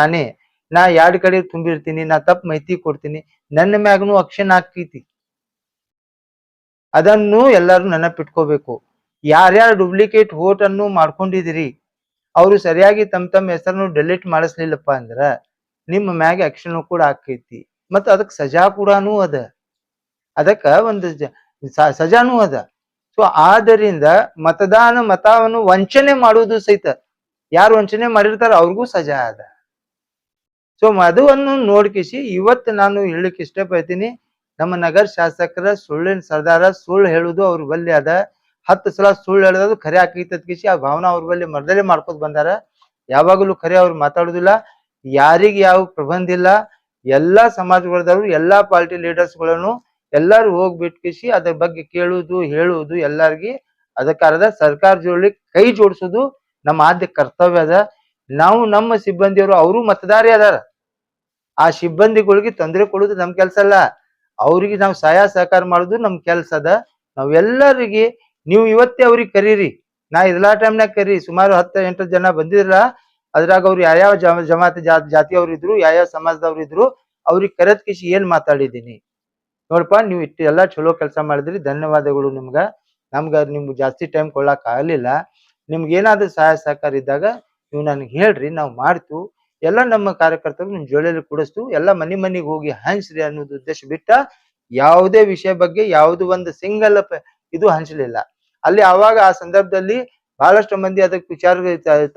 ನಾ 2 ಕಡೆ ತುಂಬಿರ್ತೀನಿ, ನಾ ತಪ್ಪು ಮಾಹಿತಿ ಕೊಡ್ತೀನಿ, ನನ್ನ ಮ್ಯಾಗನು ಆಕ್ಷನ್ ಆಗ್ತೈತಿ. ಅದನ್ನು ಎಲ್ಲರೂ ನೆನಪಿಟ್ಕೋಬೇಕು. ಯಾರ್ಯಾರು ಡೂಪ್ಲಿಕೇಟ್ ವೋಟ್ ಅನ್ನು ಮಾಡ್ಕೊಂಡಿದಿರಿ, ಅವರು ಸರಿಯಾಗಿ ತಮ್ಮ ಹೆಸರನ್ನು ಡಿಲೀಟ್ ಮಾಡಿಸ್ಲಿಲ್ಲಪ್ಪ ಅಂದ್ರ ನಿಮ್ಮ ಮ್ಯಾಗ ಆಕ್ಷನ್ ಕೂಡ ಆಕೈತಿ. ಮತ್ತ ಅದಕ್ಕೆ ಸಜಾ ಕೂಡಾನು ಅದ, ಅದಕ್ಕ ಒಂದು ಸಜಾನು ಅದ. ಸೊ ಆದ್ದರಿಂದ ಮತವನ್ನು ವಂಚನೆ ಮಾಡುವುದು ಸಹಿತ, ಯಾರು ವಂಚನೆ ಮಾಡಿರ್ತಾರ ಅವ್ರಿಗೂ ಸಜಾ ಅದ. ಸೊ ಮಧುವನ್ನು ನೋಡ್ಕಿಸಿ ಇವತ್ತು ನಾನು ಹೇಳಲಿಕ್ಕೆ ಇಷ್ಟಪಡ್ತೀನಿ, ನಮ್ಮ ನಗರ ಶಾಸಕರ ಸುಳ್ಳಿನ ಸರ್ದಾರ, ಸುಳ್ಳು ಹೇಳುದು ಅವ್ರ ಬಲ್ಲಿ ಅದ. 10 ಸಲ ಸುಳ್ಳು ಹೇಳೋದು ಖರೆ ಆಕೈತದ ಕಿಸಿ ಆ ಭಾವನಾ ಅವ್ರ ಬಲ್ಲಿ ಮರ್ದಲೆ ಮಾಡ್ಕೊತ ಬಂದಾರ. ಯಾವಾಗಲೂ ಖರೆ ಅವ್ರು ಮಾತಾಡುದಿಲ್ಲ. ಯಾರಿಗೆ ಯಾವ ಪ್ರಬಂಧ ಇಲ್ಲ. ಎಲ್ಲಾ ಸಮಾಜಗಳದವರು, ಎಲ್ಲಾ ಪಾರ್ಟಿ ಲೀಡರ್ಸ್ಗಳನ್ನು ಎಲ್ಲಾರು ಹೋಗ್ಬಿಟ್ಕಿಸಿ ಅದ್ರ ಬಗ್ಗೆ ಕೇಳುವುದು ಹೇಳುವುದು ಎಲ್ಲಾರ್ಗಿ ಅದಕ್ಕಾರದ ಸರ್ಕಾರ ಜೋಡಿ ಕೈ ಜೋಡಿಸೋದು ನಮ್ಮ ಆದ್ಯ ಕರ್ತವ್ಯ ಅದ. ನಾವು ನಮ್ಮ ಸಿಬ್ಬಂದಿಯವರು ಅವರು ಮತದಾರಿ ಅದಾರ, ಆ ಸಿಬ್ಬಂದಿಗಳಿಗೆ ತೊಂದರೆ ಕೊಡುದು ನಮ್ ಕೆಲ್ಸ ಅಲ್ಲ, ಅವ್ರಿಗೆ ನಾವು ಸಹಾಯ ಸಹಕಾರ ಮಾಡುದು ನಮ್ ಕೆಲ್ಸ ಅದ. ನಾವೆಲ್ಲರಿಗೆ ನೀವು ಇವತ್ತೇ ಅವ್ರಿಗೆ ಕರೀರಿ, ನಾ ಎಲ್ಲಾ ಟೈಮ್ನಾಗ ಕರೀರಿ. ಸುಮಾರು 10-8 ಜನ ಬಂದಿದ್ರ, ಅದ್ರಾಗ ಅವ್ರು ಯಾವ್ಯಾವ ಜಾತಿಯವ್ರು ಇದ್ರು, ಯಾವ್ಯಾವ ಸಮಾಜದವ್ರು ಇದ್ರು, ಅವ್ರಿಗೆ ಕರೆದ್ ಕಿಸಿ ಏನ್ ಮಾತಾಡಿದೀನಿ ನೋಡಪ್ಪ, ನೀವು ಇಟ್ಟು ಎಲ್ಲಾ ಚಲೋ ಕೆಲಸ ಮಾಡಿದ್ರಿ, ಧನ್ಯವಾದಗಳು ನಿಮ್ಗ. ನಿಮ್ಗೆ ಜಾಸ್ತಿ ಟೈಮ್ ಕೊಡ್ಲಾಕ್ ಆಗ್ಲಿಲ್ಲ. ನಿಮ್ಗೆ ಏನಾದ್ರು ಸಹಾಯ ಸಹಕಾರ ಇದ್ದಾಗ ನೀವು ನನಗೆ ಹೇಳ್ರಿ, ನಾವು ಮಾಡ್ತು. ಎಲ್ಲ ನಮ್ಮ ಕಾರ್ಯಕರ್ತರು ನಿಮ್ ಜೋಳಿಯಲ್ಲಿ ಕೂಡಿಸ್ತು, ಎಲ್ಲ ಮನಿಗೆ ಹೋಗಿ ಹಂಚ್ರಿ ಅನ್ನೋದು ಉದ್ದೇಶ ಬಿಟ್ಟ ಯಾವುದೇ ವಿಷಯ ಬಗ್ಗೆ ಯಾವುದು ಒಂದು ಸಿಂಗಲ್ ಇದು ಹಂಚಲಿಲ್ಲ. ಅಲ್ಲಿ ಅವಾಗ ಆ ಸಂದರ್ಭದಲ್ಲಿ ಬಹಳಷ್ಟು ಮಂದಿ ಅದಕ್ಕೆ ವಿಚಾರ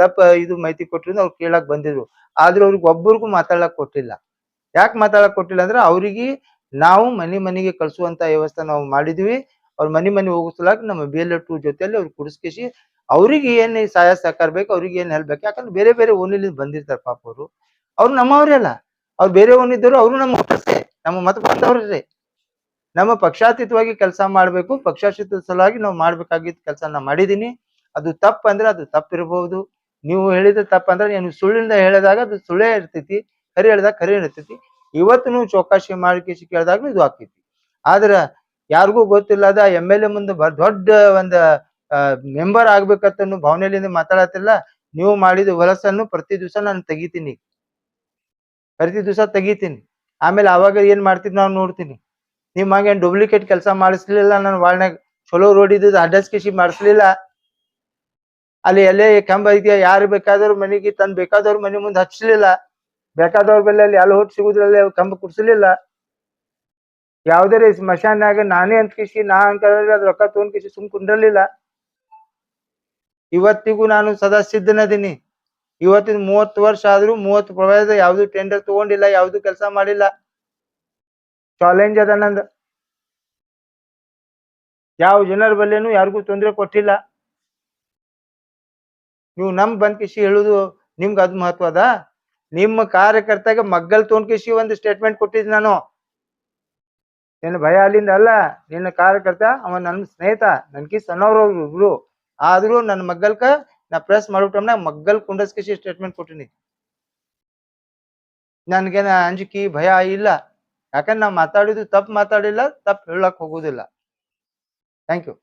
ತಪ್ಪ ಇದು ಮಾಹಿತಿ ಕೊಟ್ಟಿದ್ರು, ಅವ್ರು ಕೇಳಕ್ ಬಂದಿದ್ರು. ಆದ್ರೆ ಅವ್ರಿಗೆ ಒಬ್ಬರಿಗೂ ಮಾತಾಡಕ್ ಕೊಟ್ಟಿಲ್ಲ. ಯಾಕೆ ಮಾತಾಡಕ್ ಕೊಟ್ಟಿಲ್ಲ ಅಂದ್ರೆ ಅವ್ರಿಗೆ ನಾವು ಮನೆಗೆ ಕಳ್ಸುವಂತ ವ್ಯವಸ್ಥೆ ನಾವು ಮಾಡಿದ್ವಿ. ಅವ್ರ ಮನೆ ಹೋಗಿಸ್ಲಾಕ ನಮ್ಮ BLO2 ಜೊತೆಯಲ್ಲಿ ಅವ್ರು ಕುಡಿಸ್ಕೇಸಿ ಅವ್ರಿಗೆ ಏನ್ ಸಹಾಯ ಸಹಕಾರ ಬೇಕು, ಅವ್ರಿಗೆ ಏನ್ ಹೆಲ್ಪ್ ಬೇಕು. ಯಾಕಂದ್ರೆ ಬೇರೆ ಬೇರೆ ಓಣಿಲಿಂದ ಬಂದಿರ್ತಾರೆ ಪಾಪ ಅವ್ರು ನಮ್ಮವ್ರೇ ಅಲ್ಲ. ಅವ್ರು ಬೇರೆ ಓಣಿದ್ದವರು ಅವ್ರು ನಮ್ಮ ನಮ್ಮ ಮತ ಬಂದವ್ರಿ. ನಮ್ಮ ಪಕ್ಷಾತೀತವಾಗಿ ಕೆಲಸ ಮಾಡ್ಬೇಕು, ಪಕ್ಷಾತೀತ ಸಲುವಾಗಿ ನಾವು ಮಾಡ್ಬೇಕಾಗಿದ್ದ ಕೆಲಸ ನಾ ಮಾಡಿದೀನಿ. ಅದು ತಪ್ಪ ಅಂದ್ರೆ ಅದು ತಪ್ಪಿರ್ಬಹುದು. ನೀವು ಹೇಳಿದ ತಪ್ಪ ಅಂದ್ರೆ ನೀವು ಸುಳ್ಳಿಂದ ಹೇಳಿದಾಗ ಅದು ಸುಳ್ಳೇ ಇರ್ತೈತಿ, ಖರೆ ಹೇಳಿದಾಗ ಖರೆ ಇರ್ತೈತಿ. ಇವತ್ತು ನೀವು ಚೌಕಾಶಿ ಮಾಡಿ ಕೇಳಿದಾಗ ಇದು ಆಕೈತಿ. ಆದ್ರ ಯಾರಿಗೂ ಗೊತ್ತಿಲ್ಲದ MLA ಮುಂದೆ ದೊಡ್ಡ ಒಂದ್ ಮೆಂಬರ್ ಆಗ್ಬೇಕಂತ ಭಾವನೆಯಿಂದ ಮಾತಾಡತ್ತಿಲ್ಲ. ನೀವು ಮಾಡಿದ ಹೊಲಸನ್ನು ಪ್ರತಿ ದಿವಸ ನಾನು ತೆಗಿತೀನಿ, ಪ್ರತಿ ದಿವಸ ತೆಗಿತೀನಿ. ಆಮೇಲೆ ಅವಾಗ ಏನ್ ಮಾಡ್ತೀನಿ ನಾವು ನೋಡ್ತೀನಿ. ನಿಮ್ ಹಂಗೆ ಡೂಪ್ಲಿಕೇಟ್ ಕೆಲಸ ಮಾಡಿಸ್ಲಿಲ್ಲ. ನಾನು ವಾಳ್ನಾಗ ಚಲೋ ರೋಡ್ ಇದ್ದಿದ್ದು ಅಡ್ಡಸ್ಕೇಸಿ ಮಾಡಿಸ್ಲಿಲ್ಲ. ಅಲ್ಲಿ ಎಲ್ಲೇ ಕಂಬ ಇದೆಯಾ ಯಾರು ಬೇಕಾದವ್ರ ಮನೆಗೆ ತಂದ್ ಬೇಕಾದವ್ರ ಮನೆ ಮುಂದೆ ಹಚ್ಚಲಿಲ್ಲ. ಬೇಕಾದವ್ರ ಬೆಲೆ ಅಲ್ಲಿ ಎಲ್ಲ ಹೊಟ್ಟು ಸಿಗುದ್ರಲ್ಲಿ ಕಂಬ ಕುಡ್ಸಲಿಲ್ಲ. ಯಾವ್ದಾರ ಸ್ಮಶಾನ್ಯಾಗ ನಾನೇ ಅಂತ ಕಿಸಿ ನಾ ಅಂತ ಅದ್ ರೊಕ್ಕ ತಗೊಂಡ್ ಕಿಸಿ ಸುಮ್ ಕುಂಡ್ರಲಿಲ್ಲ. ಇವತ್ತಿಗೂ ನಾನು ಸದಾ ಸಿದ್ಧನದೀನಿ. ಇವತ್ತಿನ 30 ವರ್ಷ ಆದ್ರೂ 30 ಪ್ರವಾಸ ಯಾವ್ದು ಟೆಂಡರ್ ತಗೊಂಡಿಲ್ಲ, ಯಾವ್ದು ಕೆಲಸ ಮಾಡಿಲ್ಲ. ಚಾಲೆಂಜ್ ಅದ ನಂದು. ಯಾವ ಜನರ ಬಲ್ಲೇನು ಯಾರಿಗೂ ತೊಂದರೆ ಕೊಟ್ಟಿಲ್ಲ. ನೀವು ಬಂದ್ ಕಿಸಿ ಹೇಳುದು ನಿಮ್ಗೆ ಅದು ಮಹತ್ವ ಅದ. ನಿಮ್ಮ ಕಾರ್ಯಕರ್ತಾಗ ಮಗ್ಗಲ್ ತೊಗೊಂಡ್ ಕಿಸಿ ಒಂದು ಸ್ಟೇಟ್ಮೆಂಟ್ ಕೊಟ್ಟಿದ್ ನಾನು. ನಿನ್ನ ಭಯ ಅಲ್ಲಿಂದ ಅಲ್ಲ, ನಿನ್ನ ಕಾರ್ಯಕರ್ತ ಅವ ನನ್ನ ಸ್ನೇಹಿತ, ನನ್ಕಿ ಸಣ್ಣವ್ರು ಇಬ್ರು. ಆದ್ರೂ ನನ್ನ ಮಗ್ಗಲ್ಕ ನಾ ಪ್ರೆಸ್ ಮಾಡೋ ಟೈಮ್ನಾಗ ಮಗ್ಗಲ್ ಕುಂಡಸ್ಕಿಸಿ ಸ್ಟೇಟ್ಮೆಂಟ್ ಕೊಟ್ಟಿನಿ. ನನ್ಗೇನ ಅಂಜಿಕೆ ಭಯ ಇಲ್ಲ. ಯಾಕಂದ್ರೆ ನಾ ಮಾತಾಡಿದ್ದು ತಪ್ಪು ಮಾತಾಡಿಲ್ಲ, ತಪ್ಪು ಹೇಳಕ್ ಹೋಗುದಿಲ್ಲ. Thank you.